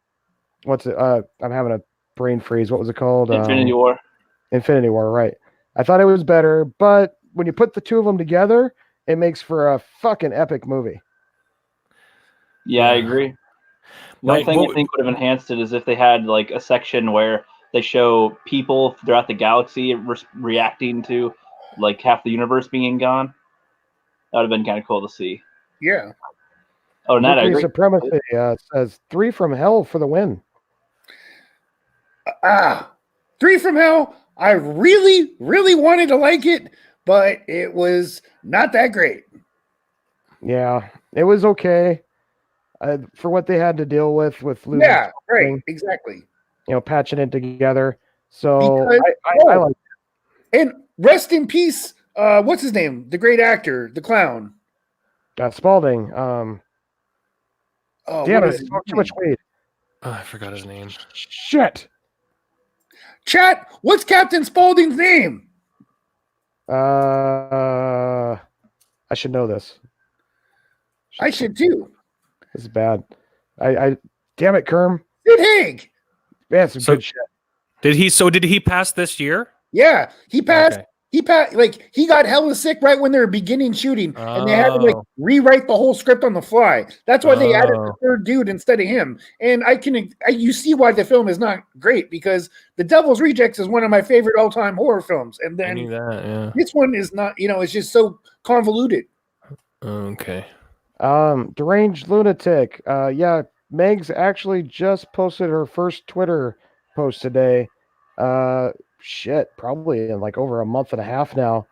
What's it? I'm having a brain freeze. What was it called? Infinity War. Infinity War, right. I thought it was better, but when you put the two of them together, it makes for a fucking epic movie. Yeah, I agree. One thing I think would have enhanced it is if they had like a section where they show people throughout the galaxy reacting to like half the universe being gone. That would have been kind of cool to see. Yeah. Oh, and that I agree. Supremacy says 3 from hell for the win. 3 from Hell. I really, really wanted to like it, but it was not that great. Yeah, it was okay for what they had to deal with losing. Yeah, right, exactly. Patching it together. So I like it. And rest in peace. What's his name? The great actor, the clown. Spalding. Damn it! Too much weed. Oh, I forgot his name. Shit. Chat. What's Captain Spaulding's name? I should know this. I should too. This is bad. I damn it, Kerm. Sid Haig. Man, some good shit. Did he pass this year? Yeah, he passed. Okay. He passed. Like he got hella sick right when they were beginning shooting, and they had to rewrite the whole script on the fly. That's why they added the third dude instead of him. And you see why the film is not great because The Devil's Rejects is one of my favorite all-time horror films, and then this one is not. It's just so convoluted. Okay. Deranged lunatic. Yeah, Megs actually just posted her first Twitter post today. Probably in like over a month and a half now.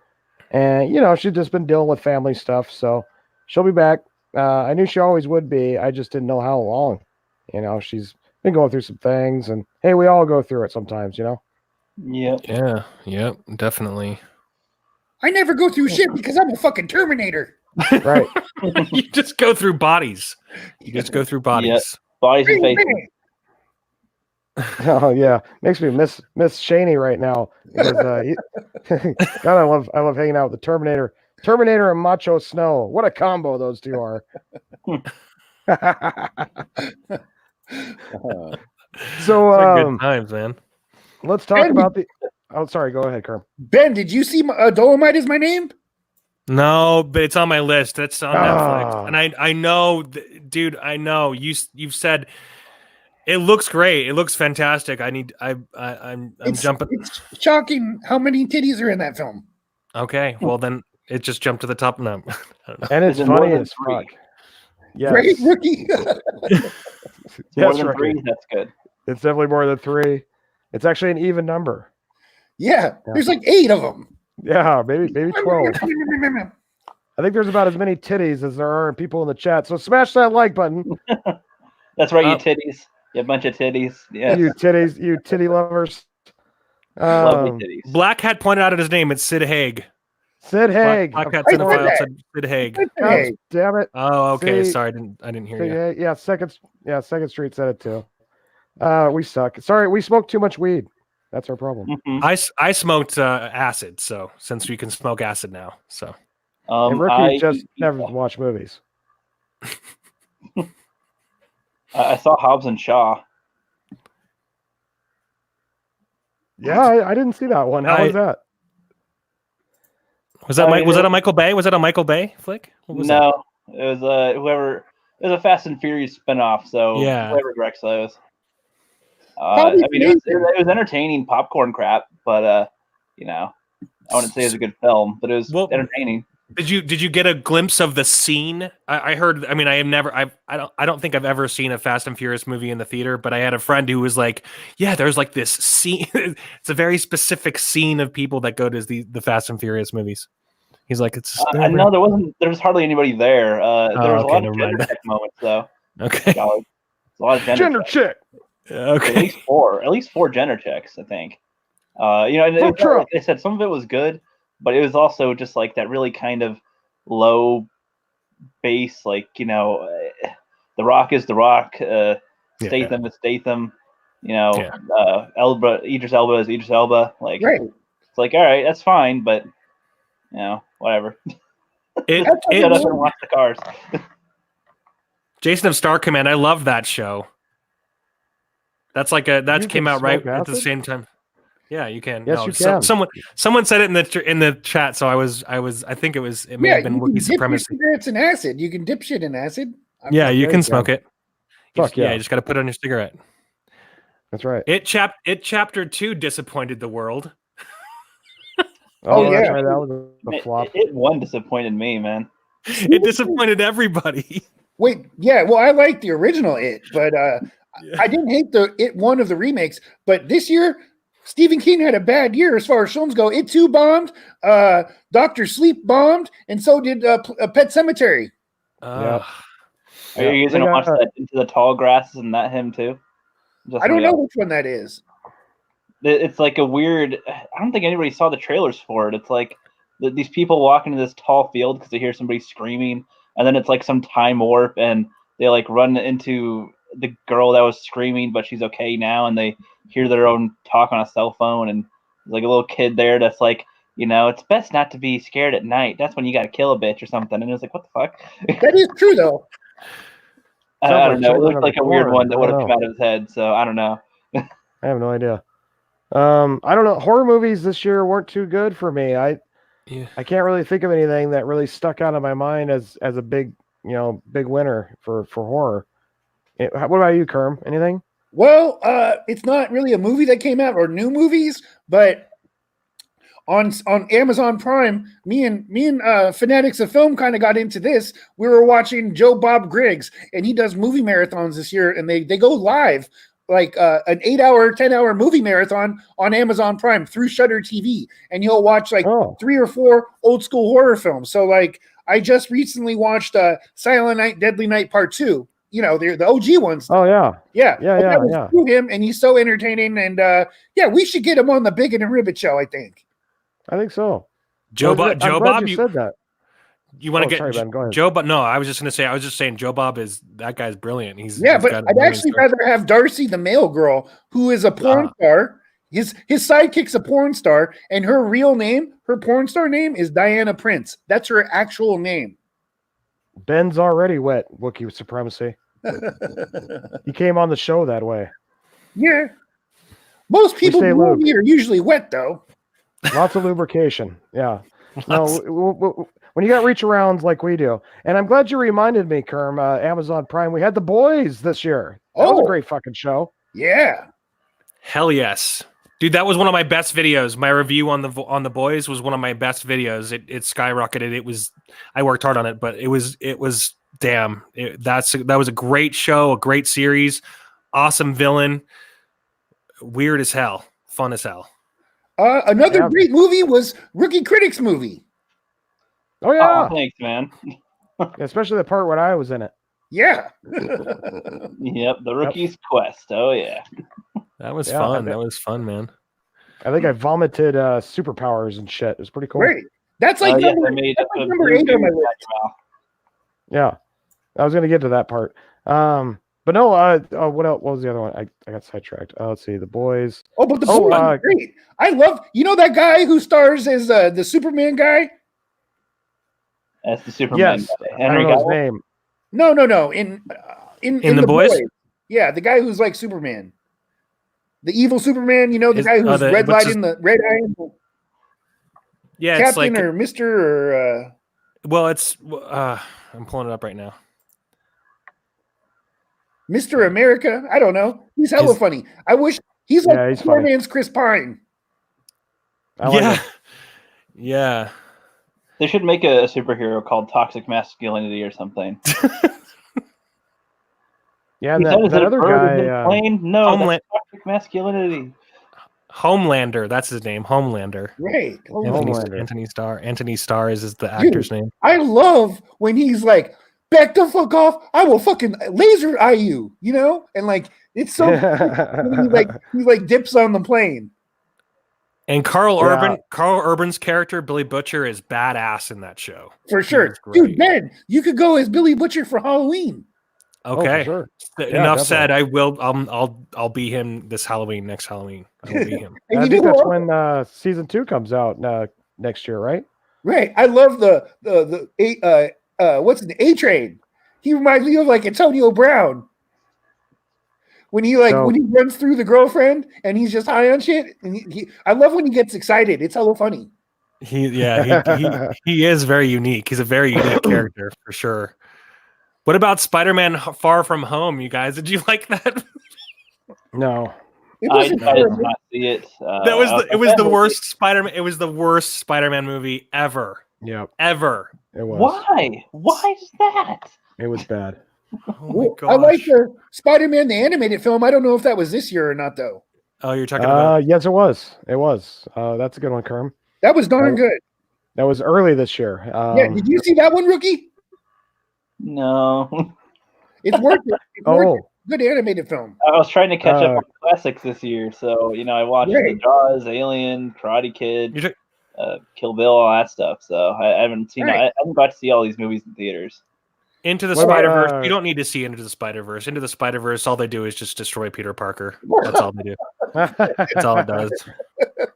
And, she's just been dealing with family stuff. So she'll be back. I knew she always would be. I just didn't know how long. She's been going through some things. And, hey, we all go through it sometimes, Yeah. Yeah. Yep. Definitely. I never go through shit because I'm a fucking Terminator. Right. You just go through bodies. Yep. Bodies and faces. Oh yeah, makes me miss Shaney right now. Because, God, I love hanging out with the Terminator and Macho Snow. What a combo those two are. So good times, man. Let's talk about the. Oh, sorry. Go ahead, Kerm. Ben, did you see Dolomite Is My Name? No, but it's on my list. That's on Netflix, and I know, dude. I know you've said. It looks great. It looks fantastic. I'm jumping. It's shocking how many titties are in that film. Okay, well then it just jumped to the top. No, I don't know. And it's funny as fuck. Yes. Right, Rookie? More than 3. That's good. It's definitely more than 3. It's actually an even number. Yeah, there's like 8 of them. Yeah, maybe 12. I think there's about as many titties as there are people in the chat. So smash that like button. That's right, you titties. You bunch of titties. Yeah. You titties, you titty lovers. Lovely titties. Black Hat pointed out at his name. It's Sid Haig. Sid Haig. Black Hat I said Cinephile that. said Sid Haig. God damn it. Oh, okay. See, Sorry, I didn't hear Sid you. Haig. Yeah, Second Street said it too. We suck. Sorry, we smoke too much weed. That's our problem. Mhm. I smoked acid, so since you can smoke acid now, so And Ricky just never watched movies. I saw Hobbs and Shaw. Yeah, I didn't see that one. How was that? Was that was that a Michael Bay? Was that a Michael Bay flick? What was No, it was whoever. It was a Fast and Furious spinoff. So Yeah. whoever directs those. I mean, it was entertaining popcorn crap, but you know, I wouldn't say it was a good film, but it was entertaining. Did you get a glimpse of the scene? I heard. I mean, I don't think I've ever seen a Fast and Furious movie in the theater, but I had a friend who was like, "Yeah, there's like this scene. It's a very specific scene of people that go to the Fast and Furious movies." He's like, "It's." No, there was hardly anybody there. There was a lot of gender check moments, though. Okay. A lot of gender check. Okay. At least four gender checks, I think. And like I said, some of it was good, but it was also just like that really kind of low bass, like, The Rock is The Rock, Statham is Statham, Idris Elba is Idris Elba. Like, right. It's like, all right, that's fine, but whatever. It Shut up and watch the cars. Jason of Star Command, I love that show. That's like that came out right at the same time. Yeah, you can. Yes, you can. Someone said it in the chat, so I think it may have been Wookiee supremacy. Cigarettes in acid. You can dip shit in acid. You can smoke it. Fuck yeah. You just got to put it on your cigarette. That's right. It chapter 2 disappointed the world. Oh yeah, right. That was a flop. It one disappointed me, man. It disappointed everybody. Wait, yeah. Well, I like the original It, but I didn't hate the It one of the remakes. But this year, Stephen King had a bad year as far as films go. It 2 bombed, Dr. Sleep bombed, and so did Pet Cemetery. Are you guys gonna watch that Into the Tall Grasses and that him too? I don't know which one that is. It's like a weird. I don't think anybody saw the trailers for it. It's like these people walk into this tall field because they hear somebody screaming, and then it's like some time warp, and they like run into the girl that was screaming, but she's okay now, and they hear their own talk on a cell phone, and there's like a little kid there that's like, it's best not to be scared at night. That's when you got to kill a bitch or something. And it's like, what the fuck? That is true though. I don't know. It looked like a weird one that would have come out of his head. So I don't know. I have no idea. I don't know. Horror movies this year weren't too good for me. I can't really think of anything that really stuck out of my mind as a big winner for horror. What about you, Kerm? Anything? Well, it's not really a movie that came out or new movies, but on Amazon Prime, me and Fanatics of Film kind of got into this. We were watching Joe Bob Griggs, and he does movie marathons this year, and they go live like an 8-hour, 10-hour movie marathon on Amazon Prime through Shudder TV, and you'll watch like 3 or 4 old school horror films. So like I just recently watched Silent Night, Deadly Night Part 2. The OG ones. Oh yeah. That was through him, and he's so entertaining. And we should get him on the Bigot and Ribbet show. I think so. Joe Bob, you said that. You want to get sorry, Ben, go ahead. Joe Bob? No, I was just saying Joe Bob that guy's brilliant. But I'd actually rather have Darcy, the male girl, who is a porn star. His sidekick's a porn star, and her real name, her porn star name, is Diana Prince. That's her actual name. Ben's already wet. Wookiee supremacy. He came on the show that way. Yeah. Most people are usually wet, though. Lots of lubrication. Yeah. No, when you got reach arounds like we do. And I'm glad you reminded me, Kerm, Amazon Prime. We had The Boys this year. That was a great fucking show. Yeah. Hell yes. Dude, that was one of my best videos. My review on the Boys was one of my best videos. It skyrocketed. I worked hard on it, but it was damn. That was a great show, a great series, awesome villain, weird as hell, fun as hell. Another Yeah. great movie was Rookie Critics movie. Oh yeah, Oh, thanks, man. especially the part where I was in it. Yeah. Yep, the Rookie's Quest. Oh yeah. That was Yeah, fun. That was fun, man. I think I vomited superpowers and shit. It was pretty cool. Great. That's like Yeah, number, they made that's a like number blue 8 on my beard list. out your mouth. Yeah, I was gonna get to that part. But no. What else? What was the other one? I got sidetracked. Let's see. The boys. Oh, but the Oh, boy is great. I love, that guy who stars as the Superman guy? That's the Superman Yes, guy. I Henry don't know his Cavill? name. No. In The Boys? Yeah, the guy who's like Superman. The evil Superman, the Is- guy who's red what's light in the red eye. Yeah, it's Captain like or Mr. or well, it's I'm pulling it up right now. Mr. America. I don't know. He's hella Is- funny. I wish he's like Yeah, he's funny. Superman's Chris Pine. I like yeah, it. yeah. They should make a superhero called Toxic Masculinity or something. Yeah, and He said, "Is that it a other bird in guy. the plane?" No, Homeland- that's Toxic Masculinity. Homelander, that's his name. Homelander. Right. Homelander. Anthony Starr. Anthony Starr is the actor's name. I love when he's like, back the fuck off. I will fucking laser eye you, And like, it's so he like dips on the plane. And Carl Yeah. Urban's character, Billy Butcher, is badass in that show. For He sure. was Dude, great. Ben, you could go as Billy Butcher for Halloween. Okay. Oh, for sure. Enough definitely. said. I will. I'll be him this Halloween. Next Halloween, I will be him. And I you think know that's what? when season 2 comes out next year, right? Right. I love the what's the A Train. He reminds me of like Antonio Brown. When he when he runs through the girlfriend and he's just high on shit. And I love when he gets excited. It's hella funny. He is very unique. He's a very unique character for sure. What about Spider-Man Far From Home, you guys? Did you like that? No. It I wasn't did not see it. That was it was the worst Spider-Man. It was the worst Spider-Man movie ever. Yep. Ever. It was. Why? Why is that? It was bad. Oh my gosh. I like the Spider-Man the animated film. I don't know if that was this year or not though. Oh, you're talking about Yes, it was. It was. That's a good one, Kerm. That was darn good. That was early this year. Yeah, did you see that one, Rookie? No. It's worth it. It's worth Oh, it. Good animated film. I was trying to catch up on classics this year, so I watched Right. The Jaws, Alien, Karate Kid, you Kill Bill, all that stuff. So I haven't seen. Right. I haven't got to see all these movies in theaters. Into the What about, Spider-Verse. You don't need to see Into the Spider-Verse. Into the Spider-Verse, all they do is just destroy Peter Parker. That's all they do. That's all it does.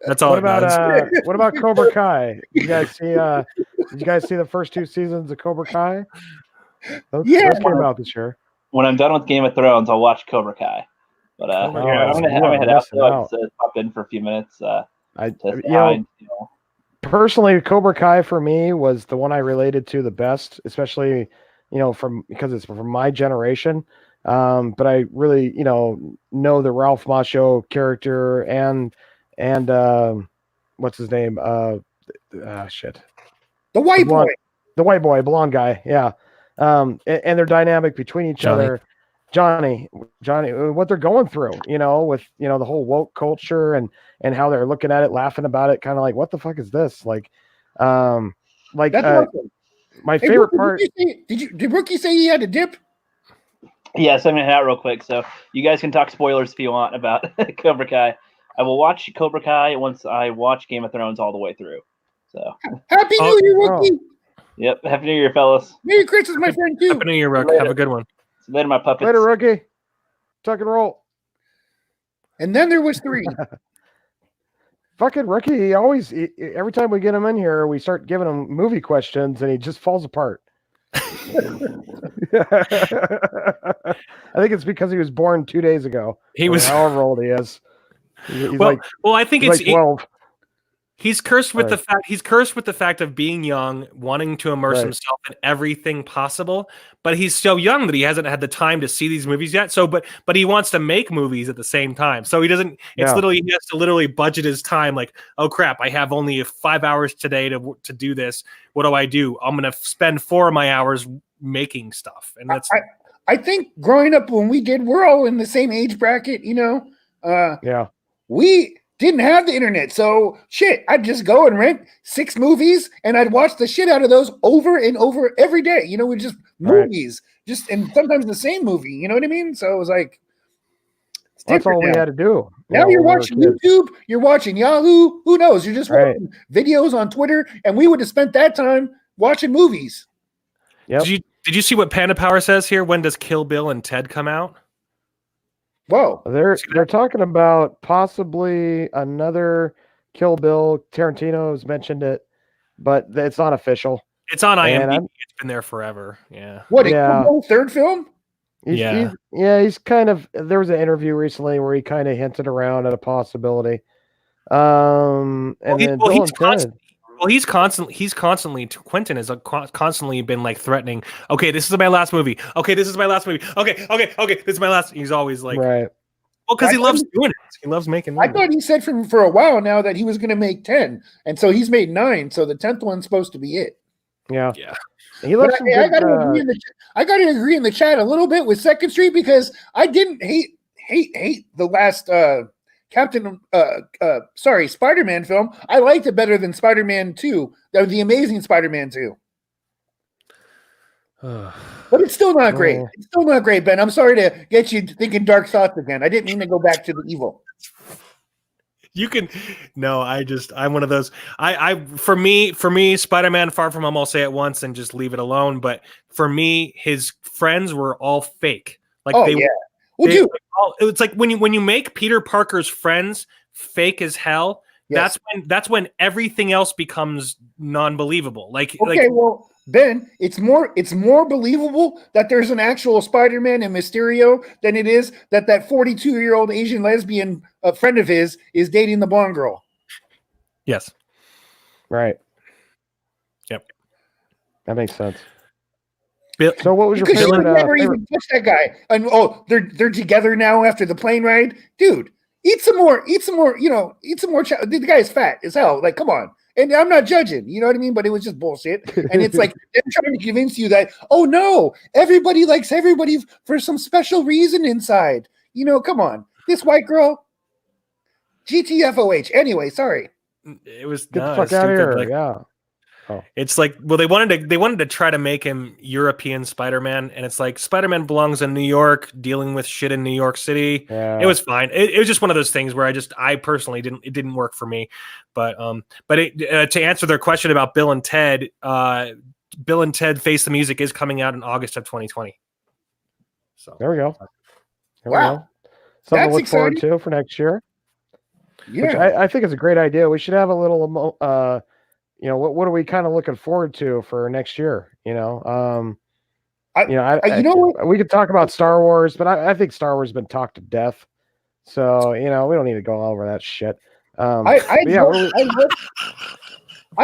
That's all what it about does. what about Cobra Kai? Did you guys see the first 2 seasons of Cobra Kai? Those Yeah. came out this year. When I'm done with Game of Thrones, I'll watch Cobra Kai. But Cobra Kai. I'm gonna You are head out. missing So I out. just pop in for a few minutes. To Personally, Cobra Kai for me was the one I related to the best, especially because it's from my generation. But I really know the Ralph Macchio character and what's his name? Shit. The white boy. The white boy, blonde guy. Yeah. And their dynamic between each Johnny. other. Johnny, what they're going through, with the whole woke culture and how they're looking at it, laughing about it, kind of like, what the fuck is this? Like, That's awesome. my Hey, favorite Rookie, part. Did Rookie say he had to dip? Yes, I'm gonna head out real quick. So you guys can talk spoilers if you want about Cobra Kai. I will watch Cobra Kai once I watch Game of Thrones all the way through. So Happy New Year, Rookie. yep, Happy New Year, fellas. Merry Christmas, my friend, too. Happy New Year, Rook. Have a good one. See you later, my puppets. Later, Rookie. Tuck and roll. And then there was 3. Fucking Rookie. He always, every time we get him in here, we start giving him movie questions and he just falls apart. I think it's because he was born 2 days ago. He was however old he is. He's well. I think he's it's like 12. He's cursed with Right. the fact of being young, wanting to immerse Right. himself in everything possible, but he's so young that he hasn't had the time to see these movies yet. So but he wants to make movies at the same time. So he doesn't he has to literally budget his time like, oh crap, I have only 5 hours today to do this. What do? I'm going to spend 4 of my hours making stuff. And that's I think growing up when we're all in the same age bracket, Yeah. we didn't have the internet. So shit, I'd just go and rent 6 movies and I'd watch the shit out of those over and over every day. You know, with just movies, just and sometimes the same movie. You know what I mean? So it was like it's That's all different we now. had to do. Now you're watching YouTube, you're watching Yahoo, who knows? You're just watching videos on Twitter, and we would have spent that time watching movies. Yep. Did you see what Panda Power says here? When does Kill Bill and Ted come out? Whoa. They're talking about possibly another Kill Bill. Tarantino's mentioned it, but it's not official. It's on IMDb. It's been there forever. Yeah. What? Yeah. Third film? He's kind of. There was an interview recently where he kind of hinted around at a possibility. And then Bill and Ted. Well, he's constantly. Quentin has constantly been like threatening. Okay, this is my last movie. Okay, this is my last movie. Okay, this is my last. He's always like, right. Well, because he loves doing it. He loves making movies. I thought he said for a while now that he was going to make 10, and so he's made 9. So the 10th one's supposed to be it. Yeah. He but I got to agree in the chat a little bit with Second Street because I didn't hate the last Spider-Man film. I liked it better than Spider-Man 2, the Amazing Spider-Man 2. But it's still not great. It's still not great, Ben. I'm sorry to get you thinking dark thoughts again. I didn't mean to go back to the evil. You can I'm one of those. For me, Spider-Man Far From Home, I'll say it once and just leave it alone. But for me, his friends were all fake. Like it's like when you make Peter Parker's friends fake as hell, that's when everything else becomes non-believable. Well, Ben, it's more believable that there's an actual Spider-Man and Mysterio than it is that 42-year-old Asian lesbian friend of his is dating the blonde girl. Yes. Right. Yep. That makes sense. So what was your favorite? Because never even touched that guy. And they're together now after the plane ride, dude. Eat some more. Eat some more. The guy is fat as hell. Like, come on. And I'm not judging, you know what I mean? But it was just bullshit. And it's like they're trying to convince you that, oh no, everybody likes everybody for some special reason inside. Come on. This white girl, GTFOH. Anyway, sorry. It was get the fuck out of here. Yeah. Oh. It's like, well, they wanted to try to make him European Spider-Man, and it's like Spider-Man belongs in New York, dealing with shit in New York City. Yeah. It was fine. It was just one of those things where I personally didn't work for me. But to answer their question about Bill and Ted, Bill and Ted Face the Music is coming out in August of 2020. So there we go. Wow. Something to look forward to for next year. Yeah, which I think is a great idea. We should have a little what are we kind of looking forward to for next year? We could talk about Star Wars, but I think Star Wars has been talked to death. So, we don't need to go over that shit. I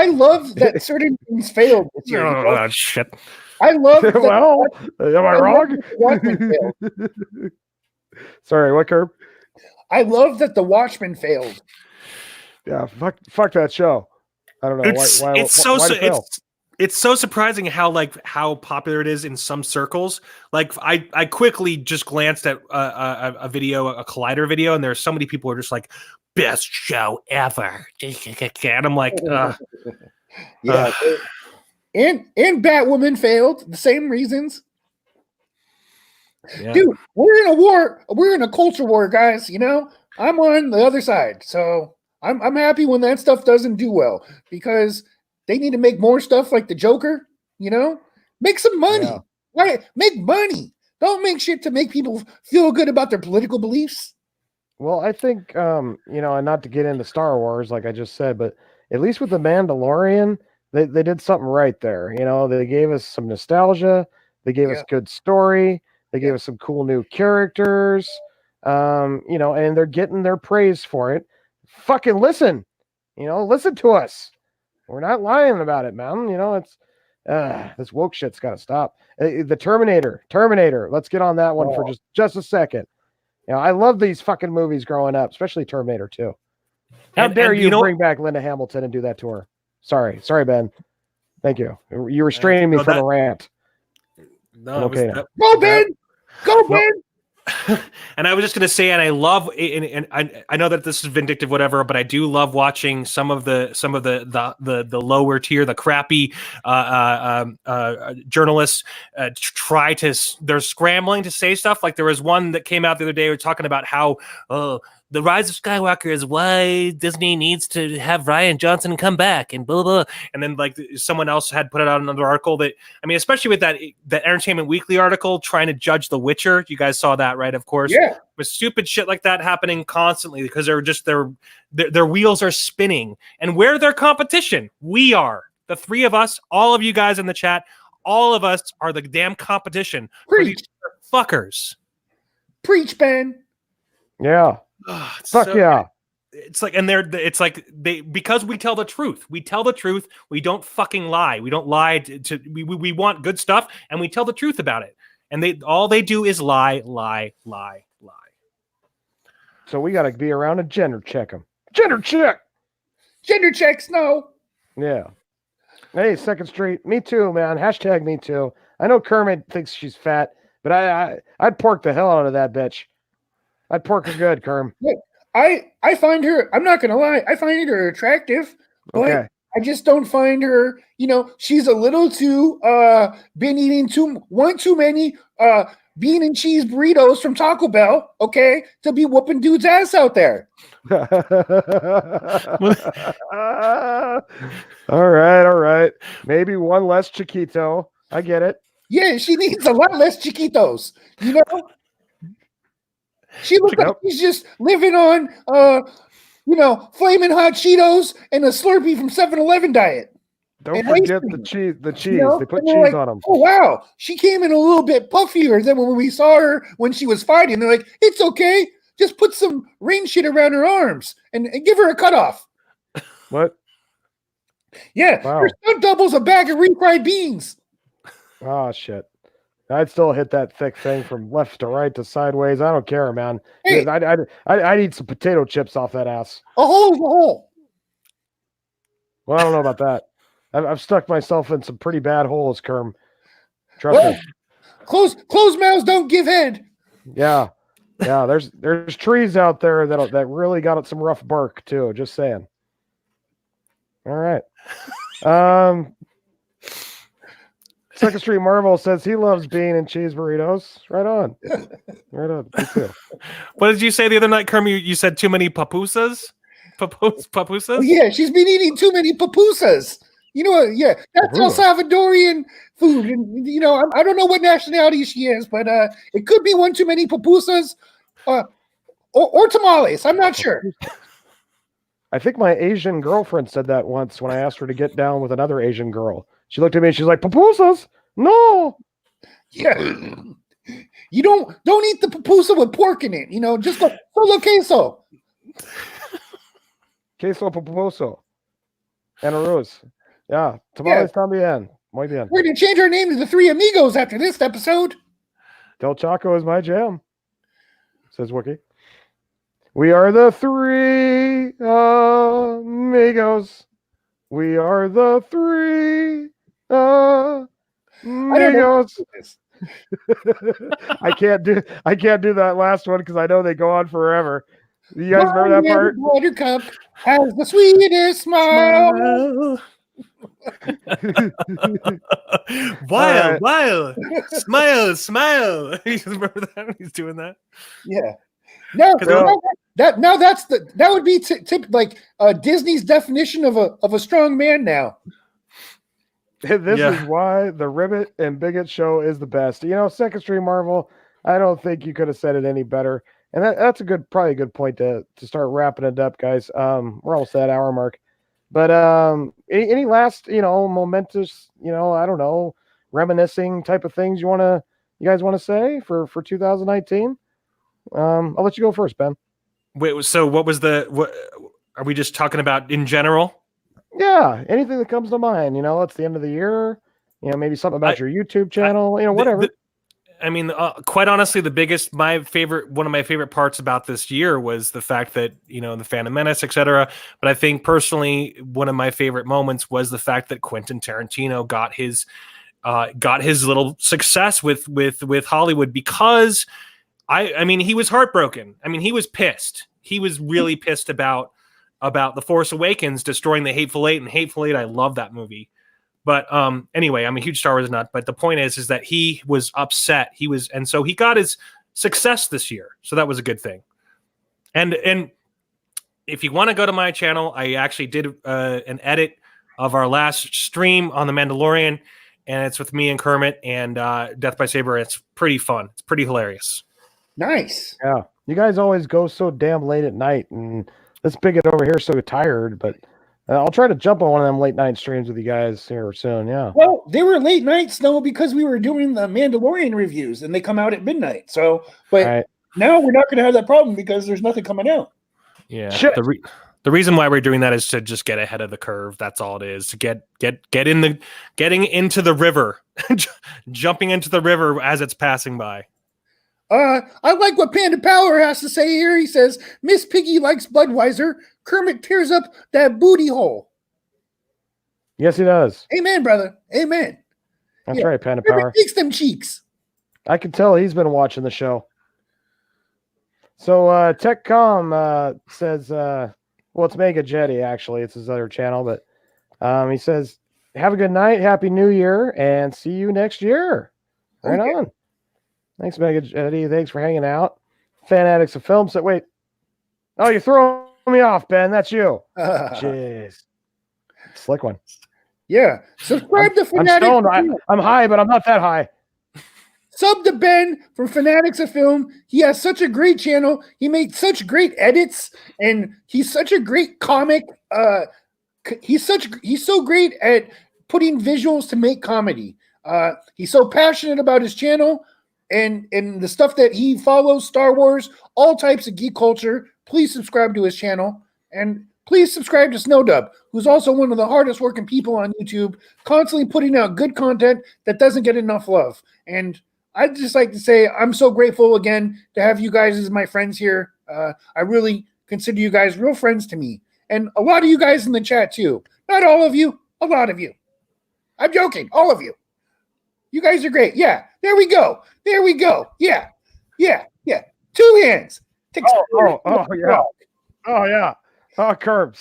love that certain things failed this year. Oh, shit. I love that. Well, am I wrong? Sorry, what, Curb? I love that The Watchmen failed. Yeah, fuck that show. I don't know it's so surprising how popular it is in some circles. Like I quickly just glanced at a video, a Collider video, and there are so many people who are just like, best show ever, and I'm like, yeah. And Batwoman failed, the same reasons. Yeah. Dude, we're in a war. We're in a culture war, guys. I'm on the other side, so I'm happy when that stuff doesn't do well because they need to make more stuff like the Joker. Make some money. Yeah. Right? Make money. Don't make shit to make people feel good about their political beliefs. Well, I think and not to get into Star Wars like I just said, but at least with the Mandalorian, they did something right there. They gave us some nostalgia. They gave us good story. They gave us some cool new characters. And they're getting their praise for it. Fucking listen, listen to us. We're not lying about it, man. It's this woke shit's got to stop. The Terminator. Let's get on that one for just a second. I love these fucking movies growing up, especially Terminator 2. How dare you bring back Linda Hamilton and do that to her? Sorry, Ben. Thank you. You restraining me from a rant. No, okay. Go, Ben. Go, Ben. And I was just going to say, and I love, and I know that this is vindictive, whatever, but I do love watching some of the lower tier, the crappy journalists try to. They're scrambling to say stuff. Like there was one that came out the other day, talking about how the Rise of Skywalker is why Disney needs to have Rian Johnson come back and blah, blah, blah. And then like someone else had put out another article that, I mean, especially with that Entertainment Weekly article trying to judge The Witcher. You guys saw that, right? Of course. Yeah. With stupid shit like that happening constantly because they're just their wheels are spinning. And we're their competition. We are. The three of us, all of you guys in the chat, all of us are the damn competition for these fuckers. Preach, Ben. Yeah. Fuck So, yeah. It's like, and it's like because we tell the truth. We tell the truth. We don't fucking lie. We don't lie we want good stuff and we tell the truth about it. And all they do is lie. So we got to be around and gender check them. Gender check. Gender checks, no. Yeah. Hey, Second Street. Me too, man. Hashtag me too. I know Kermit thinks she's fat, but I'd pork the hell out of that bitch. I'd pork her good, Kerm. Look, I find her, I'm not going to lie, I find her attractive, but Okay. I just don't find her, she's a little too, been eating too many, bean and cheese burritos from Taco Bell, okay, to be whooping dude's ass out there. All right. Maybe one less Chiquito. I get it. Yeah, she needs a lot less Chiquitos, She looks like she's just living on, flaming hot Cheetos and a Slurpee from 7-Eleven diet. Don't forget the cheese. The cheese. They put cheese on them. Oh, wow. She came in a little bit puffier than when we saw her when she was fighting. They're like, it's okay. Just put some rain shit around her arms and give her a cutoff. What? Yeah. Wow. Her stunt double's a bag of refried beans. Oh, shit. I'd still hit that thick thing from left to right to sideways. I don't care, man. Hey. I'd eat some potato chips off that ass. A hole's a hole. Well, I don't know about that. I've stuck myself in some pretty bad holes, Kerm. Trust me. Closed mouths don't give head. Yeah. There's trees out there that really got some rough bark too. Just saying. All right. Second Street Marvel says he loves bean and cheese burritos. Right on. Me too. What did you say the other night, Kerm? You said too many papusas? Papusas? Oh, yeah, she's been eating too many pupusas. You know what? Yeah, that's El Salvadorian food. And, I don't know what nationality she is, but it could be one too many pupusas or tamales. I'm not sure. I think my Asian girlfriend said that once when I asked her to get down with another Asian girl. She looked at me and she's like, pupusas? No. Yeah. You don't eat the pupusa with pork in it. Just solo queso. Queso pupuso. And arroz. Yeah. Tamales también. Muy bien. We're going to change our name to the Three Amigos after this episode. Del Chaco is my jam, says Wookie. We are the Three Amigos. We are the Three Amigos. I can't do that last one because I know they go on forever. You guys remember that part? Buttercup has the sweetest smile. Wild, smile. You remember that? He's doing that. Yeah. No, that would be like Disney's definition of a strong man now. This is why the Ribbet and Bigot show is the best. Second Street Marvel, I don't think you could have said it any better. And that's probably a good point to start wrapping it up, guys. We're almost at that hour mark. But any last, momentous, I don't know, reminiscing type of things you guys want to say for 2019? I'll let you go first, Ben. Wait, so what are we just talking about in general? Yeah, anything that comes to mind. It's the end of the year. Maybe something about your YouTube channel. Whatever. Quite honestly, one of my favorite parts about this year was the fact that the Phantom Menace, etc. But I think personally, one of my favorite moments was the fact that Quentin Tarantino got his little success with Hollywood, because I mean, he was heartbroken. I mean, he was pissed. He was really pissed about The Force Awakens destroying the Hateful Eight, and Hateful Eight, I love that movie. But anyway, I'm a huge Star Wars nut. But the point is that he was upset. And so he got his success this year. So that was a good thing. And if you want to go to my channel, I actually did an edit of our last stream on The Mandalorian, and it's with me and Kermit and Death by Saber. It's pretty fun. It's pretty hilarious. Nice. Yeah. You guys always go so damn late at night, and this Bigot over here is so tired, but I'll try to jump on one of them late night streams with you guys here soon. Yeah. Well, they were late nights though because we were doing the Mandalorian reviews and they come out at midnight. So, but Right. now we're not going to have that problem because there's nothing coming out. Yeah. Shit. The reason why we're doing that is to just get ahead of the curve. That's all it is. To getting into the river, jumping into the river as it's passing by. I like what Panda Power has to say here. He says, Miss Piggy likes Budweiser. Kermit tears up that booty hole. Yes, he does. Amen, brother. Amen. That's right, Panda Kermit Power. takes them cheeks. I can tell he's been watching the show. So TechCom says, well, it's Mega Jetty, actually. It's his other channel, but he says, have a good night, Happy New Year, and see you next year. Right Okay. on. Thanks, Mega Jetty. Thanks for hanging out. Fan Addicts of Film said, wait. Oh, you're throwing me off, Ben. That's you. Jeez. Slick one. Yeah. Subscribe to I'm Fanatics. stoned. I'm high, but I'm not that high. Sub to Ben from Fanatics of Film. He has such a great channel. He made such great edits, and he's such a great comic. He's so great at putting visuals to make comedy. He's so passionate about his channel and the stuff that he follows, Star Wars, all types of geek culture. Please subscribe to his channel, and please subscribe to Snowdub, who's also one of the hardest working people on YouTube, constantly putting out good content that doesn't get enough love. And I'd just like to say I'm so grateful again to have you guys as my friends here. I really consider you guys real friends to me. And a lot of you guys in the chat too. Not all of you, a lot of you. I'm joking, all of you. You guys are great. Yeah, there we go. There we go. Yeah. 2 hands. Oh, yeah. Oh, yeah. Oh, Curb,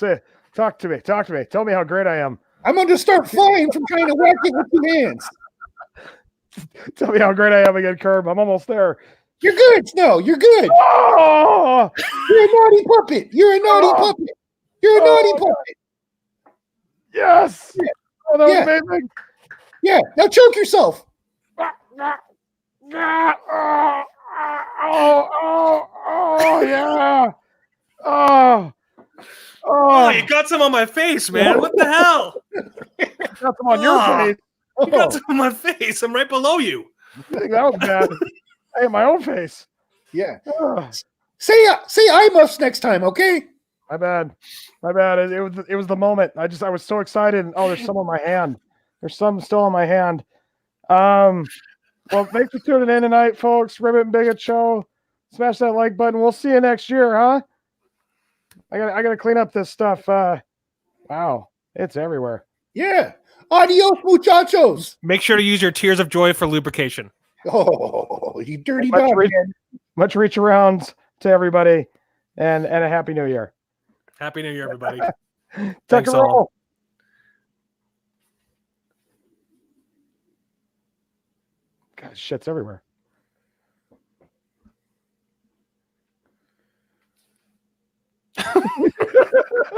talk to me. Tell me how great I am. I'm going to start flying from trying to whack it with 2 hands. Tell me how great I am again, Curb. I'm almost there. You're good, Snow. You're good. Oh! You're a naughty puppet. You're a naughty puppet. You're a naughty puppet. Yes. Yeah. Oh, that was Yeah. amazing. Yeah. Now choke yourself. Oh, yeah. Oh, you got some on my face, man. What the hell? Got some on your face. You got some on my face. I'm right below you. I think that was bad. I hit my own face. Yeah. Ugh. Say I must next time, okay? My bad. It was the moment. I was so excited. And, there's some on my hand. There's some still on my hand. Well, thanks for tuning in tonight, folks. Ribbet and Bigot Show. Smash that like button. We'll see you next year, huh? I gotta clean up this stuff. Wow, it's everywhere. Yeah. Adios, muchachos. Make sure to use your tears of joy for lubrication. Oh, you dirty Much dog. reach arounds to everybody, and a happy new year. Happy New Year, everybody. Tuck Thanks and all. roll. God, shit's everywhere.